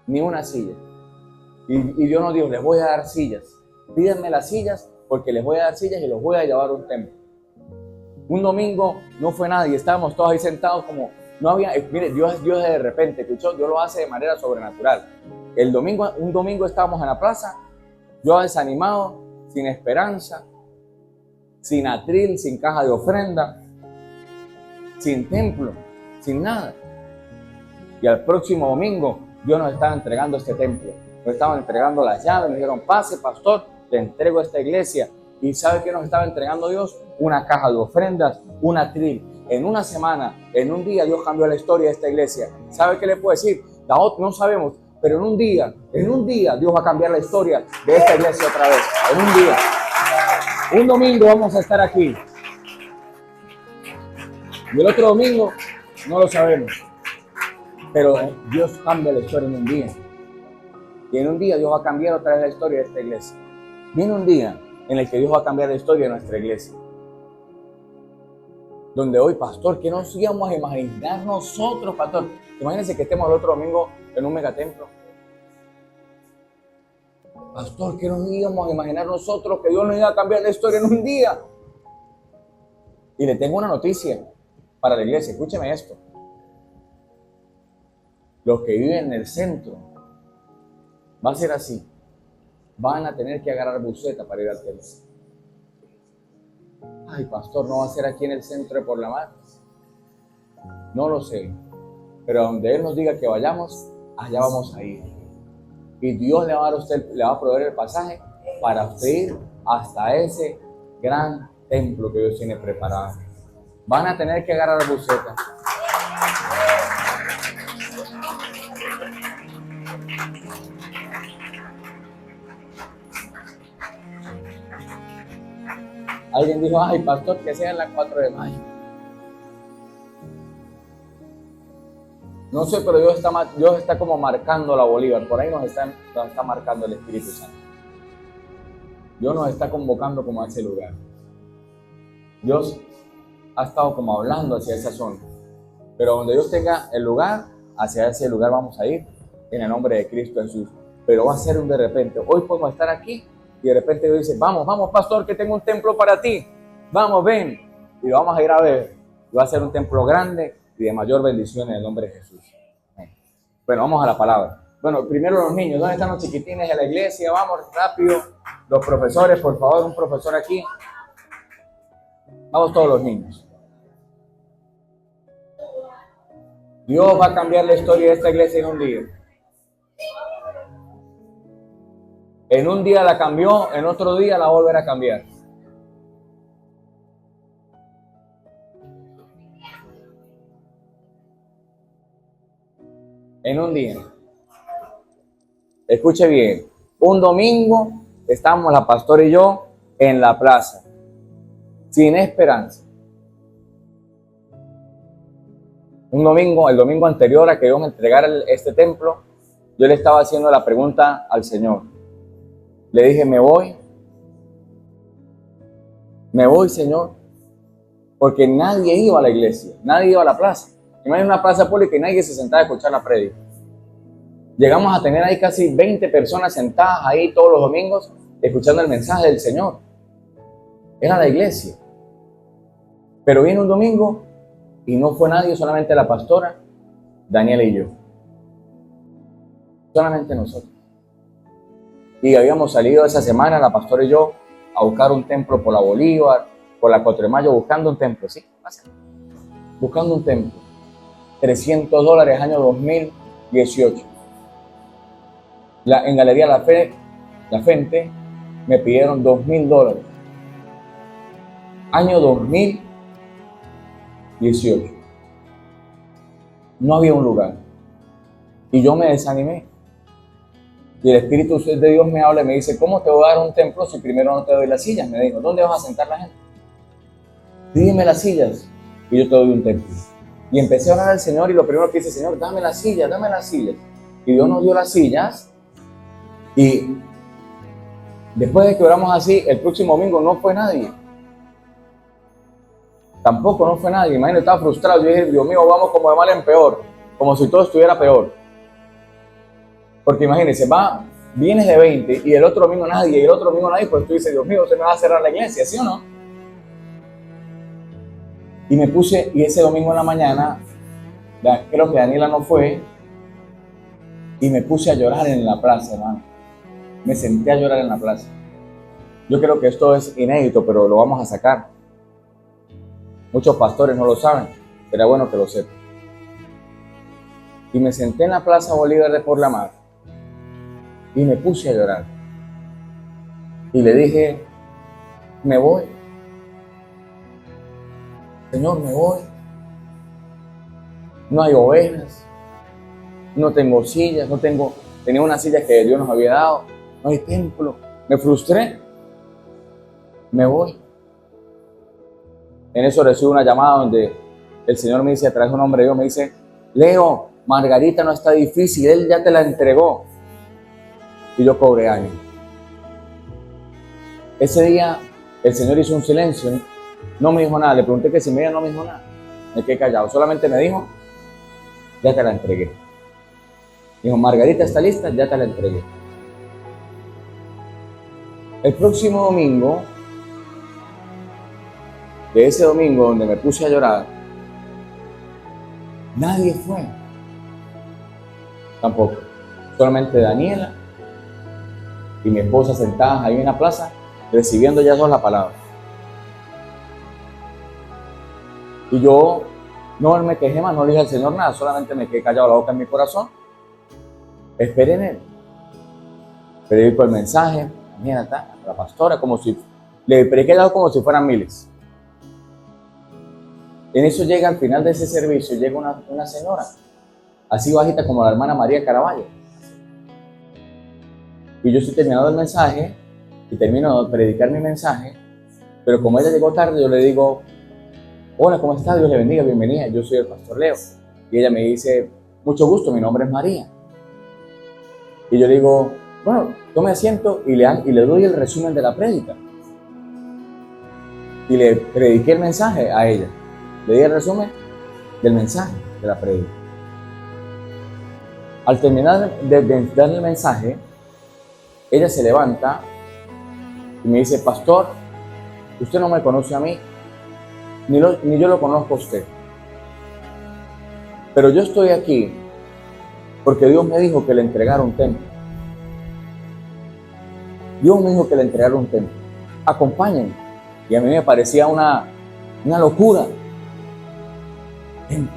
ni una silla. Y Dios nos dijo, les voy a dar sillas. Pídanme las sillas porque les voy a dar sillas y los voy a llevar a un templo. Un domingo no fue nadie, estábamos todos ahí sentados como no había. Mire, Dios de repente, escuchó, Dios lo hace de manera sobrenatural. Un domingo estábamos en la plaza, yo desanimado, sin esperanza, sin atril, sin caja de ofrenda, sin templo, sin nada. Y al próximo domingo Dios nos estaba entregando este templo, nos estaban entregando las llaves, nos dijeron, pase pastor, te entrego esta iglesia. ¿Y sabe qué nos estaba entregando Dios? Una caja de ofrendas, un atril. En una semana, en un día, Dios cambió la historia de esta iglesia. ¿Sabe qué le puedo decir? No sabemos, pero en un día, Dios va a cambiar la historia de esta iglesia otra vez. En un día. Un domingo vamos a estar aquí. Y el otro domingo, no lo sabemos. Pero Dios cambia la historia en un día. Y en un día Dios va a cambiar otra vez la historia de esta iglesia. Viene un día en el que Dios va a cambiar la historia de nuestra iglesia. Donde hoy, pastor, ¿qué nos íbamos a imaginar nosotros, pastor? Imagínense que estemos el otro domingo en un megatemplo. Pastor, ¿qué nos íbamos a imaginar nosotros que Dios nos iba a cambiar la historia en un día? Y le tengo una noticia para la iglesia, escúcheme esto. Los que viven en el centro, va a ser así. Van a tener que agarrar buseta para ir al templo. Ay, pastor, ¿no va a ser aquí en el centro de Por la Mar? No lo sé. Pero donde Él nos diga que vayamos, allá vamos a ir. Y Dios le va a proveer el pasaje para usted ir hasta ese gran templo que Dios tiene preparado. Van a tener que agarrar buseta. Alguien dijo, ay, pastor, que sea en la 4 de mayo. No sé, pero Dios está como marcando la Bolívar. Por ahí nos está marcando el Espíritu Santo. Dios nos está convocando como a ese lugar. Dios ha estado como hablando hacia esa zona. Pero donde Dios tenga el lugar, hacia ese lugar vamos a ir en el nombre de Cristo Jesús. Pero va a ser un de repente. Hoy podemos estar aquí y de repente Dios dice, vamos, pastor, que tengo un templo para ti. Vamos, ven. Y lo vamos a ir a ver. Y va a ser un templo grande y de mayor bendición en el nombre de Jesús. Bueno, vamos a la palabra. Bueno, primero los niños. ¿Dónde están los chiquitines de la iglesia? Vamos, rápido. Los profesores, por favor, un profesor aquí. Vamos todos los niños. Dios va a cambiar la historia de esta iglesia en un día. En un día la cambió, en otro día la volverá a cambiar. En un día. Escuche bien. Un domingo estamos la pastora y yo en la plaza. Sin esperanza. Un domingo, el domingo anterior a que Dios me entregara este templo, yo le estaba haciendo la pregunta al Señor. Le dije, me voy, Señor, porque nadie iba a la iglesia, nadie iba a la plaza. Imagínate una plaza pública y nadie se sentaba a escuchar la prédica. Llegamos a tener ahí casi 20 personas sentadas ahí todos los domingos escuchando el mensaje del Señor. Era la iglesia. Pero vino un domingo y no fue nadie, solamente la pastora, Daniela y yo. Solamente nosotros. Y habíamos salido esa semana, la pastora y yo, a buscar un templo por la Bolívar, por la 4 de mayo, buscando un templo, ¿sí? Buscando un templo. $300, año 2018. En Galería La Fente me pidieron $2,000. Año 2018. No había un lugar. Y yo me desanimé. Y el Espíritu de Dios me habla y me dice, ¿cómo te voy a dar un templo si primero no te doy las sillas? Me dijo, ¿dónde vas a sentar la gente? Pídeme las sillas y yo te doy un templo. Y empecé a orar al Señor y lo primero que dice, Señor, dame las sillas, dame las sillas. Y Dios nos dio las sillas. Y después de que oramos así, el próximo domingo no fue nadie. Tampoco no fue nadie. Imagínate, estaba frustrado. Yo dije, Dios mío, vamos como de mal en peor. Como si todo estuviera peor. Porque imagínense, vienes de 20 y el otro domingo nadie, y el otro domingo nadie, pues tú dices, Dios mío, se me va a cerrar la iglesia, ¿sí o no? Y me puse, y ese domingo en la mañana, creo que Daniela no fue, y me puse a llorar en la plaza, hermano. Me senté a llorar en la plaza. Yo creo que esto es inédito, pero lo vamos a sacar. Muchos pastores no lo saben, será bueno que lo sepan. Y me senté en la Plaza Bolívar de Por la Mar y me puse a llorar. Y le dije, me voy. Señor, me voy. No hay ovejas, no tengo sillas, tenía una silla que Dios nos había dado, no hay templo. Me frustré, me voy. En eso recibo una llamada donde el Señor me dice, a través de un hombre de Dios, me dice, Leo, Margarita no está difícil, Él ya te la entregó. Y yo cobré ánimo. Ese día el Señor hizo un silencio, no me dijo nada, le pregunté que si me iba, no me dijo nada. Me quedé callado, solamente me dijo, ya te la entregué. Dijo, Margarita está lista, ya te la entregué. El próximo domingo, de ese domingo donde me puse a llorar, nadie fue. Tampoco. Solamente Daniela y mi esposa sentadas ahí en la plaza, recibiendo ya toda la palabra. Y yo no me quejé más, no le dije al Señor nada, solamente me quedé callado, la boca en mi corazón. Esperé en Él. Predico el mensaje, mira, la pastora, como si le prediqué como si fueran miles. En eso llega al final de ese servicio, llega una señora, así bajita como la hermana María Caraballo. Y yo estoy terminando el mensaje y termino de predicar mi mensaje, pero como ella llegó tarde, yo le digo, hola, ¿cómo está? Dios le bendiga, bienvenida, yo soy el pastor Leo. Y ella me dice, mucho gusto, mi nombre es María. Y yo digo, bueno, tome asiento y le doy el resumen de la prédica. Y le prediqué el mensaje a ella. Le di el resumen del mensaje de la prédica. Al terminar de darle el mensaje, ella se levanta y me dice, pastor, usted no me conoce a mí, ni yo lo conozco a usted. Pero yo estoy aquí porque Dios me dijo que le entregara un templo. Dios me dijo que le entregara un templo. Acompáñenme. Y a mí me parecía una locura. Templo.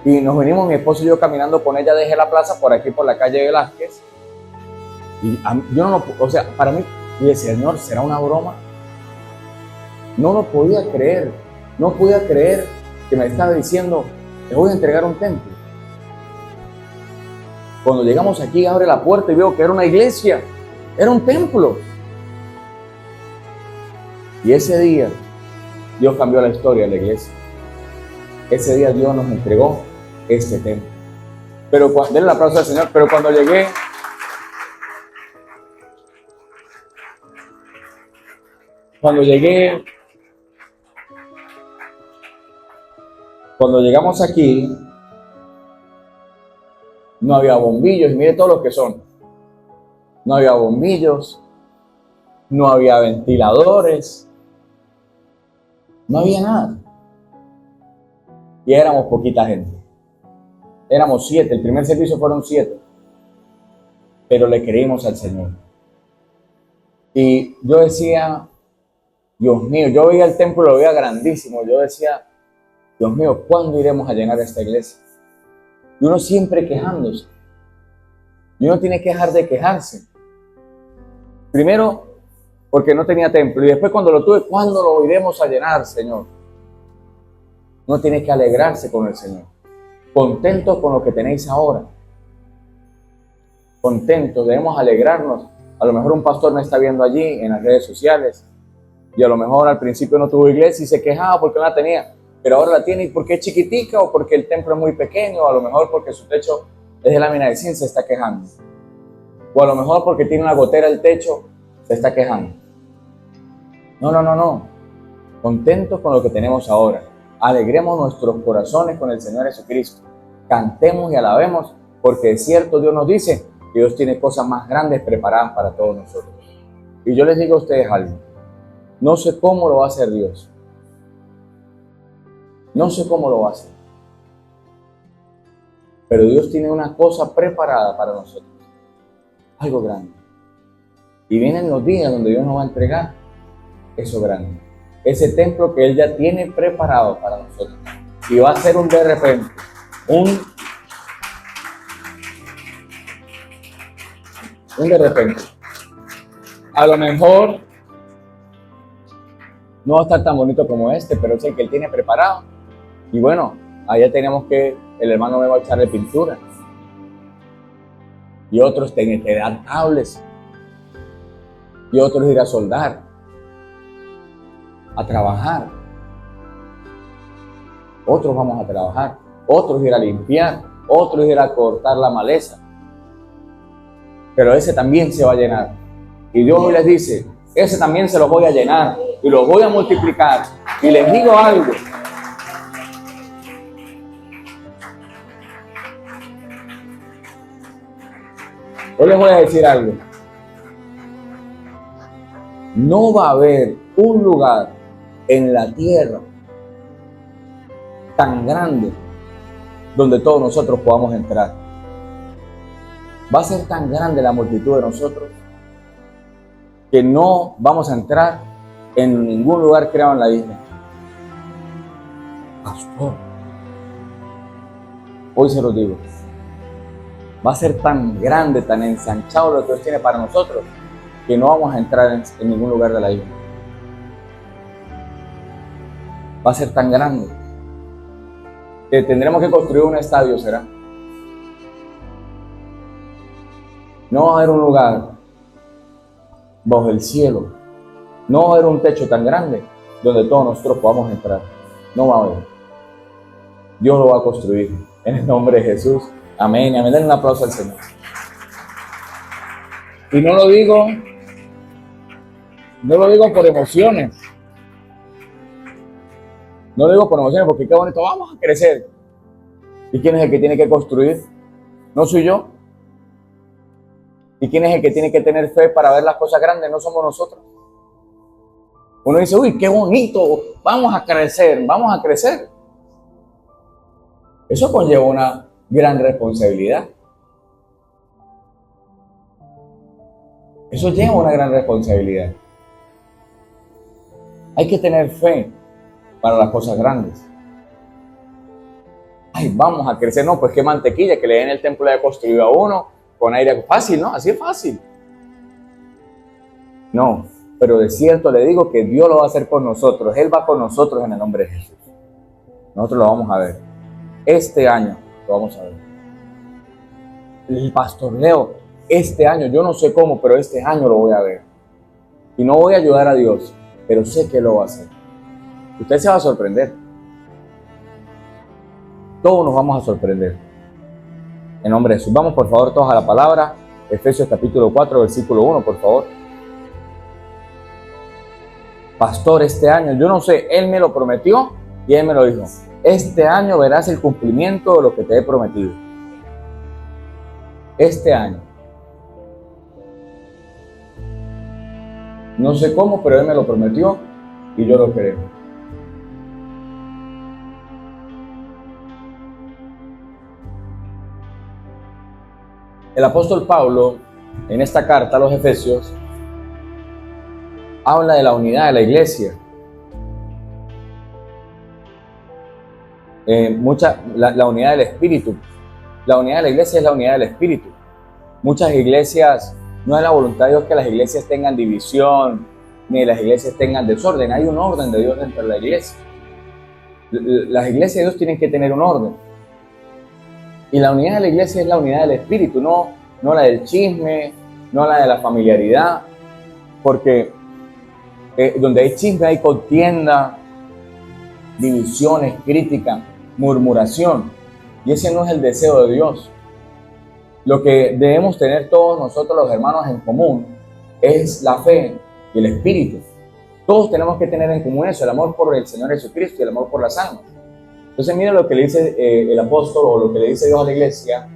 Y nos venimos mi esposo y yo caminando con ella desde la plaza por aquí por la calle Velázquez. Y yo no lo, o sea, para mí, y decía, Señor, ¿será una broma? No lo podía creer. No podía creer que me estaba diciendo, te voy a entregar un templo. Cuando llegamos aquí, abre la puerta y veo que era una iglesia, era un templo. Y ese día, Dios cambió la historia de la iglesia. Ese día Dios nos entregó este templo. Pero denle el aplauso al Señor, pero cuando llegamos aquí, no había bombillos, y mire todos los que son. No había bombillos, no había ventiladores, no había nada. Y éramos poquita gente. Éramos 7, el primer servicio fueron 7. Pero le creímos al Señor. Y yo decía, Dios mío, yo veía el templo, lo veía grandísimo. Yo decía, Dios mío, ¿cuándo iremos a llenar esta iglesia? Y uno siempre quejándose. Y uno tiene que dejar de quejarse. Primero, porque no tenía templo. Y después cuando lo tuve, ¿cuándo lo iremos a llenar, Señor? Uno tiene que alegrarse con el Señor. Contentos con lo que tenéis ahora. Contentos, debemos alegrarnos. A lo mejor un pastor me está viendo allí en las redes sociales. Y a lo mejor al principio no tuvo iglesia y se quejaba porque no la tenía. Pero ahora la tiene y porque es chiquitica o porque el templo es muy pequeño. O a lo mejor porque su techo es de lámina de zinc, se está quejando. O a lo mejor porque tiene una gotera el techo, se está quejando. No. Contentos con lo que tenemos ahora. Alegremos nuestros corazones con el Señor Jesucristo. Cantemos y alabemos porque es cierto, Dios nos dice que Dios tiene cosas más grandes preparadas para todos nosotros. Y yo les digo a ustedes algo, no sé cómo lo va a hacer Dios, no sé cómo lo va a hacer, pero Dios tiene una cosa preparada para nosotros, algo grande. Y vienen los días donde Dios nos va a entregar eso grande, ese templo que Él ya tiene preparado para nosotros. Y va a ser un de repente, un de repente. A lo mejor no va a estar tan bonito como este, pero es el que Él tiene preparado. Y bueno, allá tenemos que el hermano me va a echarle pintura. Y otros tienen que dar cables. Y otros ir a soldar, a trabajar. Otros vamos a trabajar, otros ir a limpiar, otros ir a cortar la maleza. Pero ese también se va a llenar. Y Dios hoy les dice, ese también se lo voy a llenar y lo voy a multiplicar. Y les digo algo. Hoy les voy a decir algo. No va a haber un lugar en la tierra tan grande donde todos nosotros podamos entrar. Va a ser tan grande la multitud de nosotros que no vamos a entrar en ningún lugar creado en la isla. Pastor, hoy se lo digo, va a ser tan grande, tan ensanchado lo que Dios tiene para nosotros que no vamos a entrar en ningún lugar de la isla. Va a ser tan grande que tendremos que construir un estadio, ¿será? No va a haber un lugar bajo el cielo, no va a haber un techo tan grande donde todos nosotros podamos entrar. No va a haber. Dios lo va a construir en el nombre de Jesús. Amén. Amén. Den un aplauso al Señor. Y no lo digo por emociones. No lo digo por emociones porque qué bonito, vamos a crecer. ¿Y quién es el que tiene que construir? ¿No soy yo? ¿Y quién es el que tiene que tener fe para ver las cosas grandes? No somos nosotros. Uno dice, uy, qué bonito, vamos a crecer, vamos a crecer. Eso conlleva una gran responsabilidad. Eso lleva una gran responsabilidad. Hay que tener fe para las cosas grandes. Ay, vamos a crecer, no, pues qué mantequilla, que le den el templo ya construido a uno, con aire fácil, ¿no? Así es fácil. No, pero de cierto le digo que Dios lo va a hacer con nosotros, Él va con nosotros en el nombre de Jesús. Nosotros lo vamos a ver. Este año lo vamos a ver. El pastor Leo, este año, yo no sé cómo, pero este año lo voy a ver. Y no voy a ayudar a Dios, pero sé que lo va a hacer. Usted se va a sorprender. Todos nos vamos a sorprender. En nombre de Jesús. Vamos por favor todos a la palabra. Efesios capítulo 4, versículo 1, por favor. Pastor, este año, yo no sé, Él me lo prometió y Él me lo dijo. Este año verás el cumplimiento de lo que te he prometido. Este año. No sé cómo, pero Él me lo prometió y yo lo creo. El apóstol Pablo, en esta carta a los Efesios, habla de la unidad de la iglesia. La unidad del Espíritu. La unidad de la iglesia es la unidad del Espíritu. Muchas iglesias, no es la voluntad de Dios que las iglesias tengan división, ni las iglesias tengan desorden. Hay un orden de Dios dentro de la iglesia. Las iglesias de Dios tienen que tener un orden. Y la unidad de la iglesia es la unidad del Espíritu, no la del chisme, no la de la familiaridad, porque donde hay chisme hay contienda, divisiones, crítica, murmuración, y ese no es el deseo de Dios. Lo que debemos tener todos nosotros los hermanos en común es la fe y el Espíritu. Todos tenemos que tener en común eso, el amor por el Señor Jesucristo y el amor por las almas. Entonces miren lo que le dice el apóstol o lo que le dice Dios a la iglesia.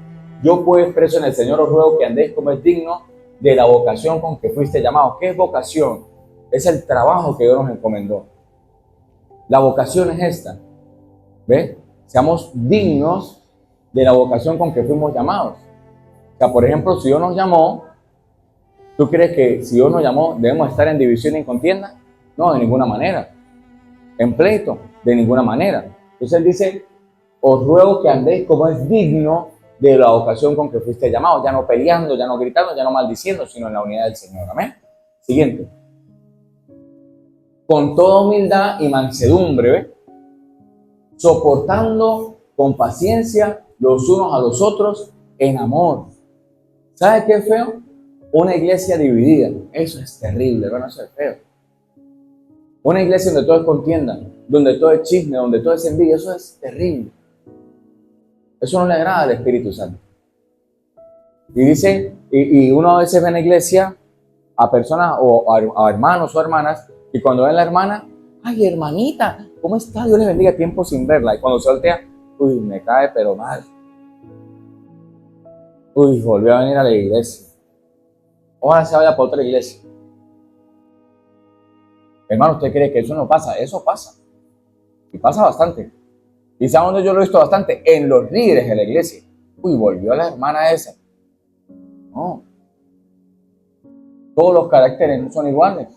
Yo pues, preso en el Señor, os ruego que andéis como es digno de la vocación con que fuiste llamados. ¿Qué es vocación? Es el trabajo que Dios nos encomendó. La vocación es esta. ¿Ve? Seamos dignos de la vocación con que fuimos llamados. O sea, por ejemplo, si Dios nos llamó, ¿tú crees que si Dios nos llamó debemos estar en división y en contienda? No, de ninguna manera. En pleito, de ninguna manera. Entonces Él dice, os ruego que andéis como es digno de la vocación con que fuiste llamados, ya no peleando, ya no gritando, ya no maldiciendo, sino en la unidad del Señor. Amén. Siguiente. Con toda humildad y mansedumbre, ¿ve? Soportando con paciencia los unos a los otros en amor. ¿Sabe qué es feo? Una iglesia dividida. Eso es terrible, hermano, eso es feo. Una iglesia donde todo es contienda, donde todo es chisme, donde todo es envidia, eso es terrible. Eso no le agrada al Espíritu Santo. Y dice, y uno a veces ve en la iglesia a personas o a hermanos o hermanas, y cuando ven a la hermana, ay, hermanita, ¿cómo está? Dios les bendiga, tiempo sin verla. Y cuando se voltea, uy, me cae pero mal. Uy, volvió a venir a la iglesia. Ojalá se vaya para otra iglesia. Hermano, ¿usted cree que eso no pasa? Eso pasa. Y pasa bastante. ¿Y sabe dónde yo lo he visto bastante? En los líderes de la iglesia. Uy, volvió la hermana esa. No. Todos los caracteres no son iguales.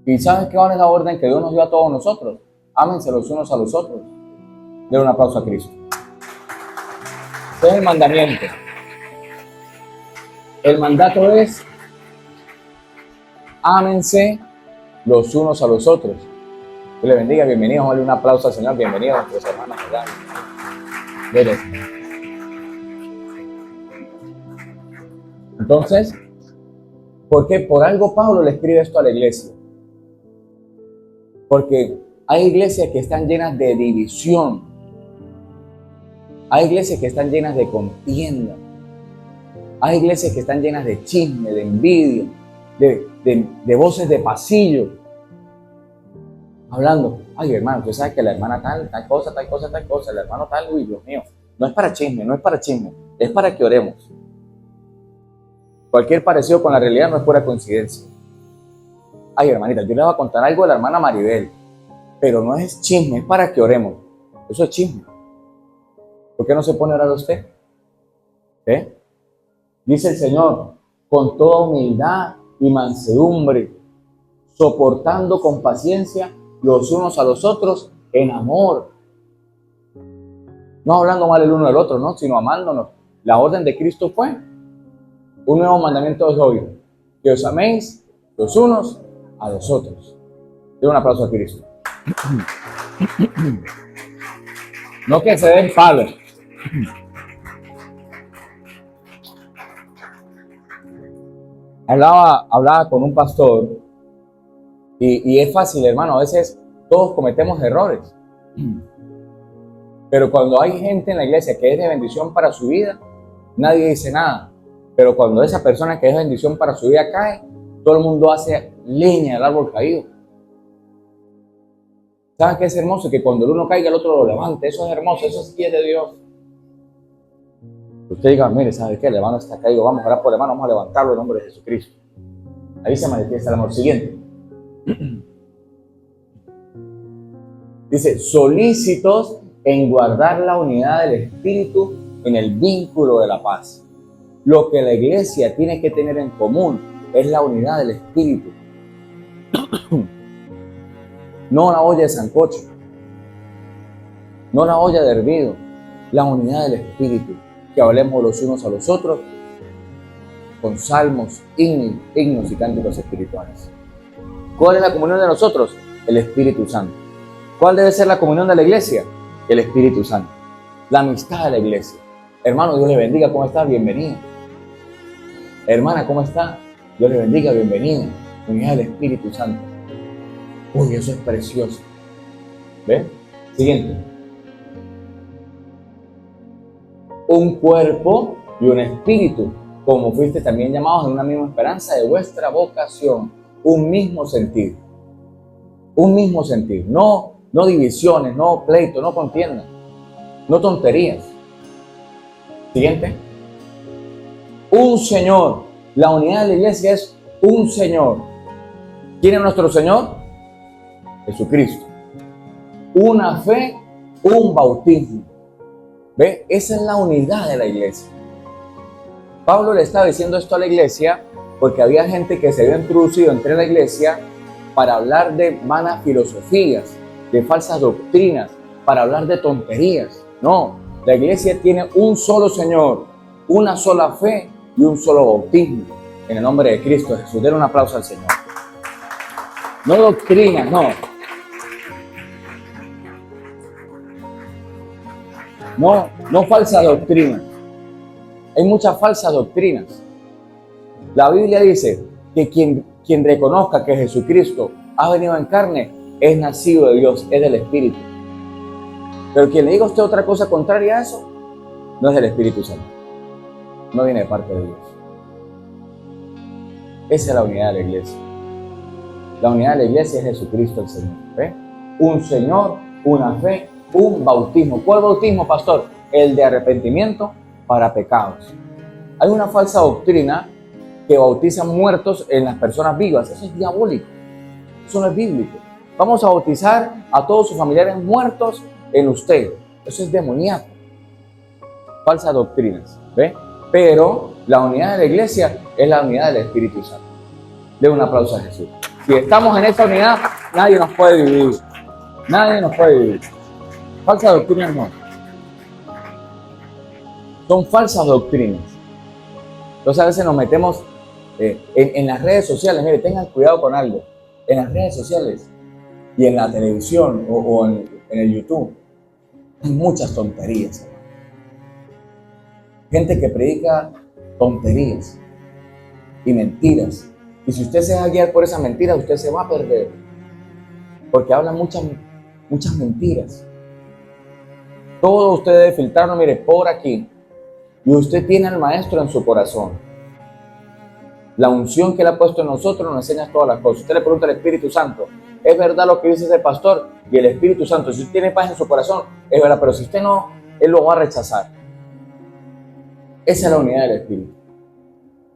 ¿Y sabes qué es la orden que Dios nos dio a todos nosotros? Ámense los unos a los otros. Den un aplauso a Cristo. Ese es el mandamiento. El mandato es ámense los unos a los otros. Que le bendiga, bienvenidos. Dale un aplauso al Señor. Bienvenidos a nuestros hermanos. Entonces, ¿por qué? Por algo Pablo le escribe esto a la iglesia. Porque hay iglesias que están llenas de división. Hay iglesias que están llenas de contienda. Hay iglesias que están llenas de chisme, de envidia, de voces de pasillo. Hablando, ay hermano, tú sabes que la hermana tal cosa, el hermano tal, uy Dios mío. No es para chisme, es para que oremos. Cualquier parecido con la realidad no es pura coincidencia. Ay hermanita, yo le voy a contar algo de la hermana Maribel, pero no es chisme, es para que oremos. Eso es chisme. ¿Por qué no se pone a orar usted? Dice el Señor, con toda humildad y mansedumbre, soportando con paciencia los unos a los otros en amor. No hablando mal el uno del otro, ¿no? Sino amándonos. La orden de Cristo fue un nuevo mandamiento es hoy, que os améis los unos a los otros. Den un aplauso a Cristo. No que se den palos. Hablaba con un pastor y es fácil, hermano, a veces todos cometemos errores. Pero cuando hay gente en la iglesia que es de bendición para su vida, nadie dice nada. Pero cuando esa persona que es bendición para su vida cae, todo el mundo hace leña del árbol caído. ¿Saben qué es hermoso? Que cuando el uno caiga, el otro lo levante. Eso es hermoso, eso sí es de Dios. Usted diga, mire, ¿sabe qué? El hermano está caído, vamos a orar por el hermano, vamos a levantarlo en nombre de Jesucristo. Ahí se manifiesta el amor. Siguiente. Dice, solícitos en guardar la unidad del Espíritu en el vínculo de la paz. Lo que la iglesia tiene que tener en común es la unidad del Espíritu. No la olla de sancocho, no la olla de hervido, la unidad del Espíritu. Que hablemos los unos a los otros con salmos, himnos y cánticos espirituales. ¿Cuál es la comunión de nosotros? El Espíritu Santo. ¿Cuál debe ser la comunión de la iglesia? El Espíritu Santo. La amistad de la iglesia. Hermano, Dios le bendiga, ¿cómo está? Bienvenido. Hermana, ¿cómo está? Dios le bendiga, bienvenida. Unidad del Espíritu Santo. Uy, eso es precioso. ¿Ve? Siguiente. Un cuerpo y un espíritu, como fuiste también llamados en una misma esperanza de vuestra vocación. Un mismo sentir. Un mismo sentir. No divisiones, no pleitos, no contiendas, no tonterías. Siguiente. Un Señor. La unidad de la iglesia es un Señor. ¿Quién es nuestro Señor? Jesucristo. Una fe, un bautismo. ¿Ve? Esa es la unidad de la iglesia. Pablo le estaba diciendo esto a la iglesia porque había gente que se había introducido entre la iglesia para hablar de vanas filosofías, de falsas doctrinas, para hablar de tonterías. No, la iglesia tiene un solo Señor, una sola fe y un solo bautismo. En el nombre de Cristo Jesús. Den un aplauso al Señor. No doctrinas, no. No falsa doctrina. Hay muchas falsas doctrinas. La Biblia dice que quien reconozca que Jesucristo ha venido en carne es nacido de Dios, es del Espíritu. Pero quien le diga a usted otra cosa contraria a eso, no es del Espíritu Santo. No viene de parte de Dios. Esa es la unidad de la iglesia. La unidad de la iglesia es Jesucristo el Señor. ¿Ve? Un Señor, una fe, un bautismo. ¿Cuál bautismo, pastor? El de arrepentimiento para pecados. Hay una falsa doctrina que bautiza muertos en las personas vivas. Eso es diabólico. Eso no es bíblico. Vamos a bautizar a todos sus familiares muertos en usted. Eso es demoníaco. Falsas doctrinas. ¿Ve? Pero la unidad de la iglesia es la unidad del Espíritu Santo. Den un aplauso a Jesús. Si estamos en esta unidad, nadie nos puede dividir. Nadie nos puede dividir. Falsas doctrinas no. Son falsas doctrinas. Entonces a veces nos metemos en las redes sociales. Mire, tengan cuidado con algo. En las redes sociales y en la televisión o en el YouTube hay muchas tonterías. Gente que predica tonterías y mentiras. Y si usted se deja guiar por esas mentiras, usted se va a perder. Porque hablan muchas mentiras. Todo usted debe filtrarlo, mire, por aquí. Y usted tiene al Maestro en su corazón. La unción que Él ha puesto en nosotros nos enseña todas las cosas. Usted le pregunta al Espíritu Santo, ¿es verdad lo que dice ese pastor? Y el Espíritu Santo, si usted tiene paz en su corazón, es verdad. Pero si usted no, Él lo va a rechazar. Esa es la unidad del Espíritu.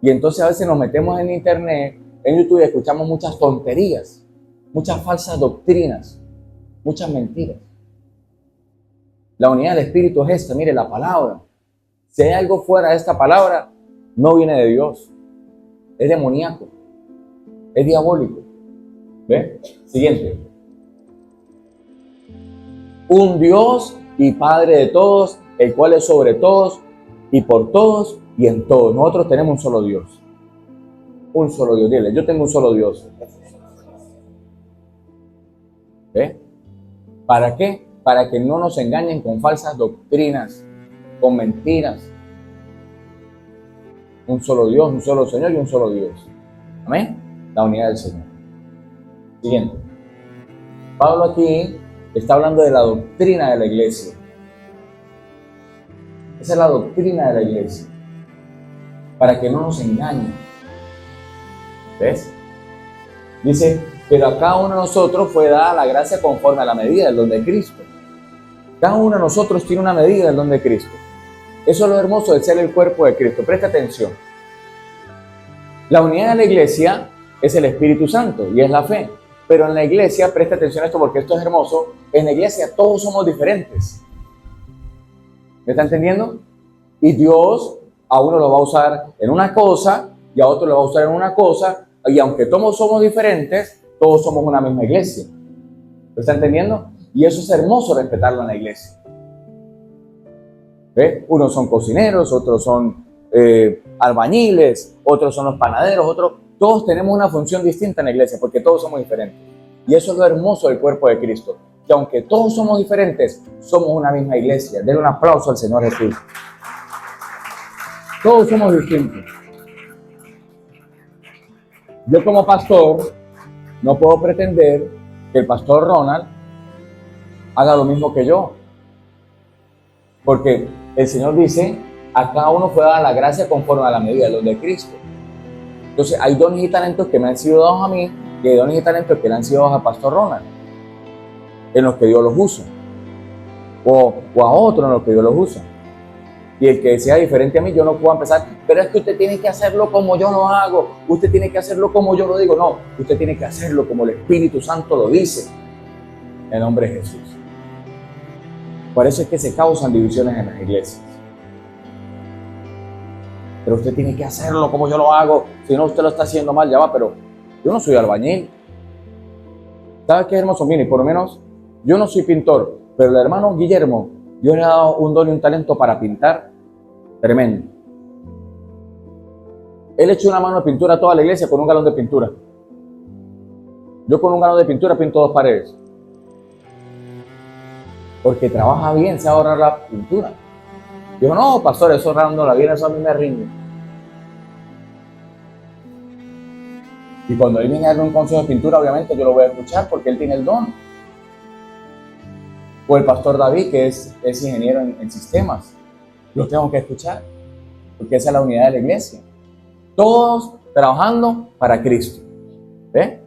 Y entonces a veces nos metemos en internet, en YouTube, y escuchamos muchas tonterías, muchas falsas doctrinas, muchas mentiras. La unidad del Espíritu es esta, mire, la palabra. Si hay algo fuera de esta palabra, no viene de Dios. Es demoníaco. Es diabólico. ¿Ve? Siguiente. Un Dios y Padre de todos, el cual es sobre todos y por todos y en todos. Nosotros tenemos un solo Dios. Un solo Dios. Dile, yo tengo un solo Dios. ¿Ve? ¿Para qué? Para que no nos engañen con falsas doctrinas, con mentiras. Un solo Dios, un solo Señor y un solo Dios. Amén. La unidad del Señor. Siguiente. Pablo aquí está hablando de la doctrina de la iglesia. Esa es la doctrina de la iglesia. Para que no nos engañen. ¿Ves? Dice, pero a cada uno de nosotros fue dada la gracia conforme a la medida del don de Cristo. Cada uno de nosotros tiene una medida del don de Cristo. Eso es lo hermoso de ser el cuerpo de Cristo. Presta atención. La unidad de la iglesia es el Espíritu Santo y es la fe. Pero en la iglesia, presta atención a esto porque esto es hermoso, en la iglesia todos somos diferentes. ¿Me está entendiendo? Y Dios a uno lo va a usar en una cosa y a otro lo va a usar en una cosa. Y aunque todos somos diferentes, todos somos una misma iglesia. ¿Me está entendiendo? Y eso es hermoso respetarlo en la iglesia. ¿Ve? Unos son cocineros, otros son albañiles, otros son los panaderos, todos tenemos una función distinta en la iglesia porque todos somos diferentes. Y eso es lo hermoso del cuerpo de Cristo, que aunque todos somos diferentes, somos una misma iglesia. Denle un aplauso al Señor Jesús. Todos somos distintos. Yo como pastor no puedo pretender que el pastor Ronald haga lo mismo que yo. Porque el Señor dice, a cada uno fue dada la gracia conforme a la medida de los de Cristo. Entonces hay dones y talentos que me han sido dados a mí y hay dones y talentos que le han sido dados al pastor Ronald, en los que Dios los usa. O a otro en los que Dios los usa. Y el que sea diferente a mí, yo no puedo empezar, pero es que usted tiene que hacerlo como yo lo hago, usted tiene que hacerlo como yo lo digo. No, usted tiene que hacerlo como el Espíritu Santo lo dice, en nombre de Jesús. Por eso es que se causan divisiones en las iglesias. Pero usted tiene que hacerlo como yo lo hago, si no usted lo está haciendo mal, ya va, pero yo no soy albañil. ¿Sabes qué, hermoso? Mire, por lo menos yo no soy pintor, pero el hermano Guillermo, Dios le ha dado un don y un talento para pintar tremendo. Él echó una mano de pintura a toda la iglesia con un galón de pintura. Yo con un galón de pintura pinto 2 paredes. Porque trabaja bien, se ahorra la pintura. Dijo, no, pastor, eso ahorrando la vida, eso a mí me rinde. Y cuando él viene a darme un consejo de pintura, obviamente yo lo voy a escuchar porque él tiene el don. O el pastor David, que es ingeniero en sistemas. Lo tengo que escuchar, porque esa es la unidad de la iglesia. Todos trabajando para Cristo. ¿Ve?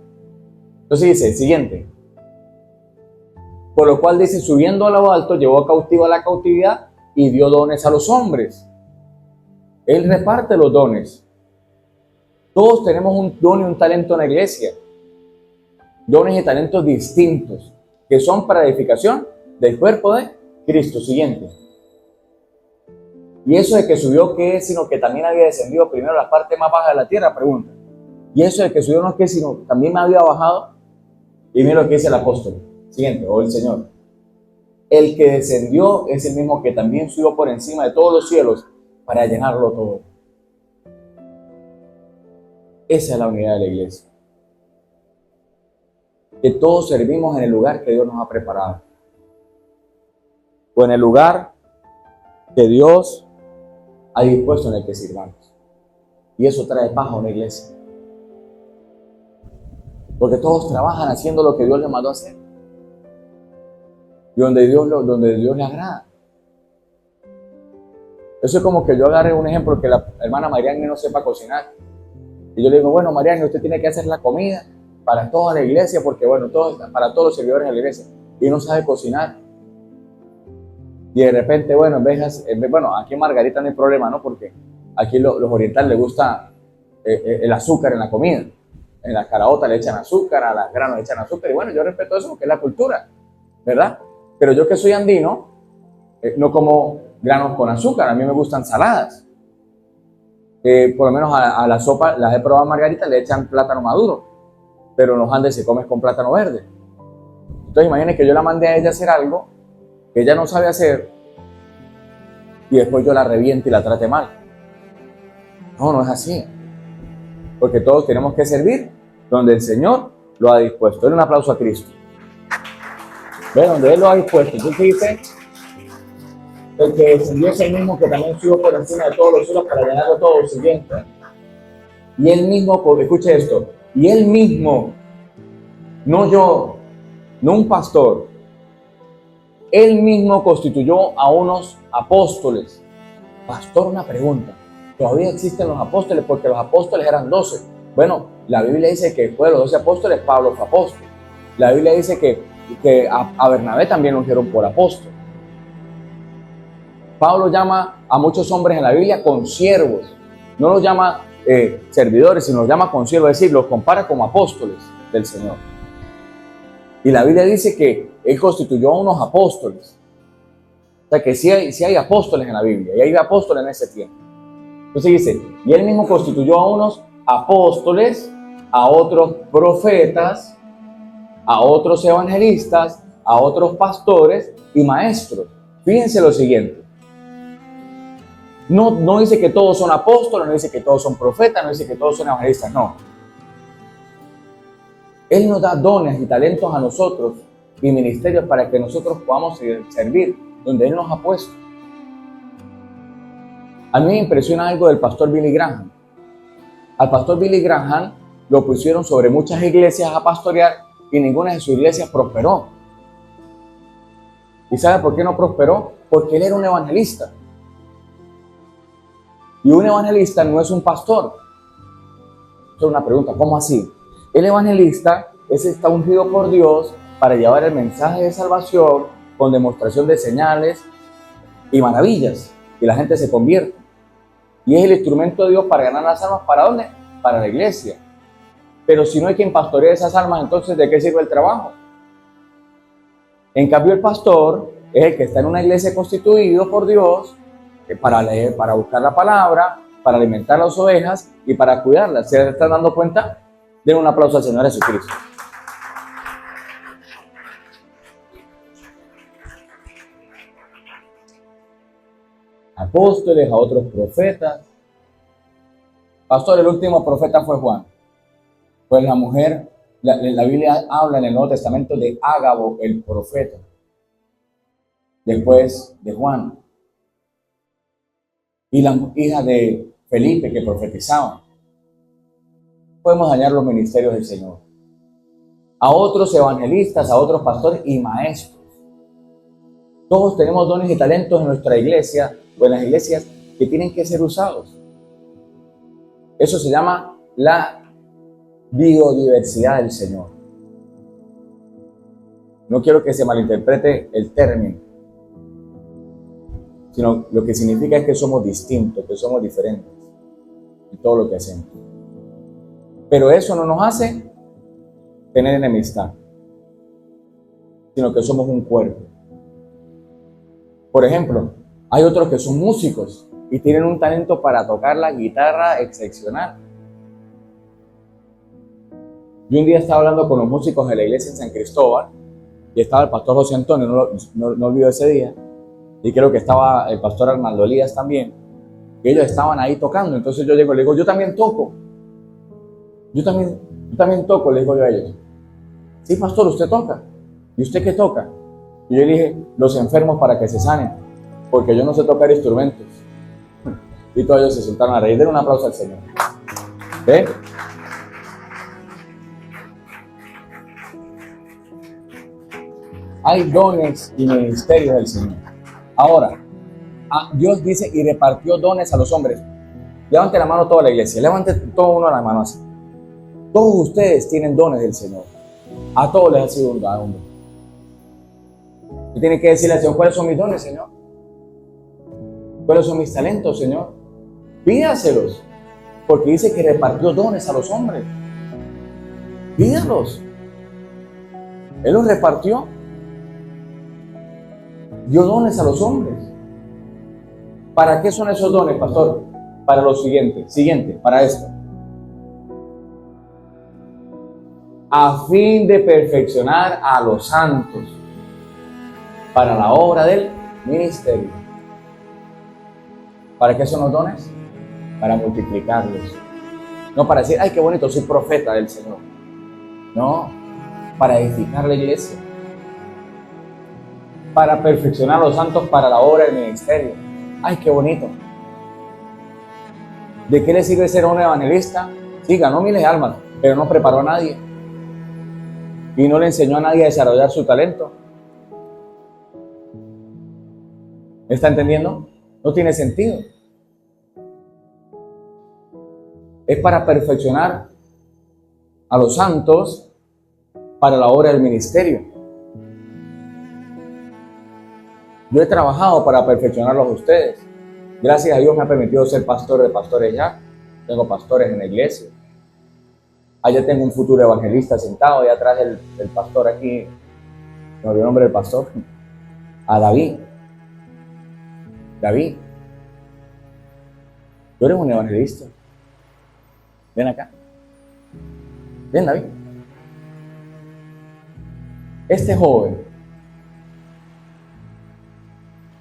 Entonces dice, siguiente. Por lo cual dice, subiendo a lo alto, llevó cautivo a la cautividad y dio dones a los hombres. Él reparte los dones. Todos tenemos un don y un talento en la iglesia. Dones y talentos distintos, que son para edificación del cuerpo de Cristo. Siguiente. Y eso de que subió, ¿qué es? Sino que también había descendido primero a la parte más baja de la tierra, pregunta. Y eso de que subió no es que, sino también me había bajado. Y mira lo que dice el apóstol. Siguiente, o el Señor. El que descendió es el mismo que también subió por encima de todos los cielos para llenarlo todo. Esa es la unidad de la iglesia. Que todos servimos en el lugar que Dios nos ha preparado. O en el lugar que Dios ha dispuesto en el que sirvamos. Y eso trae paz a una iglesia. Porque todos trabajan haciendo lo que Dios les mandó a hacer. Y donde Dios le agrada. Eso es como que yo agarre un ejemplo que la hermana Mariana no sepa cocinar. Y yo le digo, bueno, Mariana, usted tiene que hacer la comida para toda la iglesia, porque bueno, para todos los servidores de la iglesia. Y no sabe cocinar. Y de repente, bueno, aquí en Margarita no hay problema, ¿no? Porque aquí los orientales les gusta el azúcar en la comida. En las caraotas le echan azúcar, a las granos le echan azúcar. Y bueno, yo respeto eso porque es la cultura, ¿verdad? Pero yo que soy andino, no como granos con azúcar, a mí me gustan saladas. Por lo menos a la sopa, las he probado Margarita, le echan plátano maduro, pero en los Andes se come con plátano verde. Entonces imaginen que yo la mandé a ella a hacer algo que ella no sabe hacer y después yo la reviento y la trate mal. No, no es así. Porque todos tenemos que servir donde el Señor lo ha dispuesto. Denle un aplauso a Cristo. ¿Ve? Donde Él lo ha dispuesto. Entonces dice, el que descendió es el mismo que también subió por encima de todos los cielos para llenarlo todo. Siguiente. Y Él mismo, escuche esto, y Él mismo, no yo, no un pastor, Él mismo constituyó a unos apóstoles. Pastor, una pregunta. ¿Todavía existen los apóstoles? Porque los apóstoles eran 12. Bueno, la Biblia dice que después de los 12 apóstoles, Pablo fue apóstol. La Biblia dice que a Bernabé también lo ungieron por apóstol. Pablo llama a muchos hombres en la Biblia consiervos. No los llama servidores, sino los llama consiervos. Es decir, los compara como apóstoles del Señor. Y la Biblia dice que Él constituyó a unos apóstoles. O sea que sí hay apóstoles en la Biblia. Y hay apóstoles en ese tiempo. Entonces dice, y Él mismo constituyó a unos apóstoles, a otros profetas, a otros evangelistas, a otros pastores y maestros. Fíjense lo siguiente. No dice que todos son apóstoles, no dice que todos son profetas, no dice que todos son evangelistas, no. Él nos da dones y talentos a nosotros y ministerios para que nosotros podamos servir donde Él nos ha puesto. A mí me impresiona algo del pastor Billy Graham. Al pastor Billy Graham lo pusieron sobre muchas iglesias a pastorear y ninguna de sus iglesias prosperó. ¿Y sabe por qué no prosperó? Porque él era un evangelista. Y un evangelista no es un pastor. Esa es una pregunta, ¿cómo así? El evangelista está ungido por Dios para llevar el mensaje de salvación con demostración de señales y maravillas. y la gente se convierte. Y es el instrumento de Dios para ganar las almas. ¿Para dónde? Para la iglesia. Pero si no hay quien pastoree esas almas, entonces ¿de qué sirve el trabajo? En cambio, el pastor es el que está en una iglesia constituido por Dios para leer, para buscar la palabra, para alimentar las ovejas y para cuidarlas. ¿Se están dando cuenta? Den un aplauso al Señor Jesucristo. Apóstoles, a otros profetas. Pastor, el último profeta fue Juan. Pues la mujer, la Biblia habla en el Nuevo Testamento de Ágabo, el profeta. Después de Juan. Y la hija de Felipe que profetizaba. Podemos dañar los ministerios del Señor. A otros evangelistas, a otros pastores y maestros. Todos tenemos dones y talentos en nuestra iglesia o en las iglesias que tienen que ser usados. Eso se llama la biodiversidad del Señor. No quiero que se malinterprete el término, sino lo que significa es que somos distintos, que somos diferentes en todo lo que hacemos. Pero eso no nos hace tener enemistad, sino que somos un cuerpo. Por ejemplo, hay otros que son músicos y tienen un talento para tocar la guitarra excepcional. Yo un día estaba hablando con los músicos de la iglesia en San Cristóbal y estaba el pastor José Antonio, no olvido ese día, y creo que estaba el pastor Armando Elías también, y ellos estaban ahí tocando. Entonces yo llego y le digo, yo también toco. Yo también toco, le digo yo a ellos. Sí, pastor, ¿usted toca? ¿Y usted qué toca? Y yo le dije, los enfermos para que se sanen, porque yo no sé tocar instrumentos. Y todos ellos se soltaron a reír. Den un aplauso al Señor. ¿Ve? Hay dones y ministerios del Señor. Ahora, Dios dice, y repartió dones a los hombres. Levante la mano toda la iglesia. Levante todo uno la mano así. Todos ustedes tienen dones del Señor. A todos les ha sido un don. Tú tienes que decirle al Señor, ¿cuáles son mis dones, Señor? ¿Cuáles son mis talentos, Señor? Pídaselos, porque dice que repartió dones a los hombres. Pídalos. Él los repartió. Dio dones a los hombres. ¿Para qué son esos dones, pastor? Para lo siguiente, para esto. A fin de perfeccionar a los santos para la obra del ministerio. ¿Para qué son los dones? Para multiplicarlos. No para decir, ay, qué bonito, soy profeta del Señor. No, para edificar la iglesia. Para perfeccionar a los santos para la obra del ministerio. Ay, qué bonito. ¿De qué le sirve ser un evangelista? Sí, ganó miles de almas, pero no preparó a nadie. Y no le enseñó a nadie a desarrollar su talento. ¿Me está entendiendo? No tiene sentido. Es para perfeccionar a los santos para la obra del ministerio. Yo he trabajado para perfeccionarlos a ustedes. Gracias a Dios me ha permitido ser pastor de pastores ya. Tengo pastores en la iglesia. Allá tengo un futuro evangelista sentado, allá atrás del pastor aquí. Me olvidó el nombre del pastor. A David. David. Tú eres un evangelista. Ven acá. Ven, David. Este joven,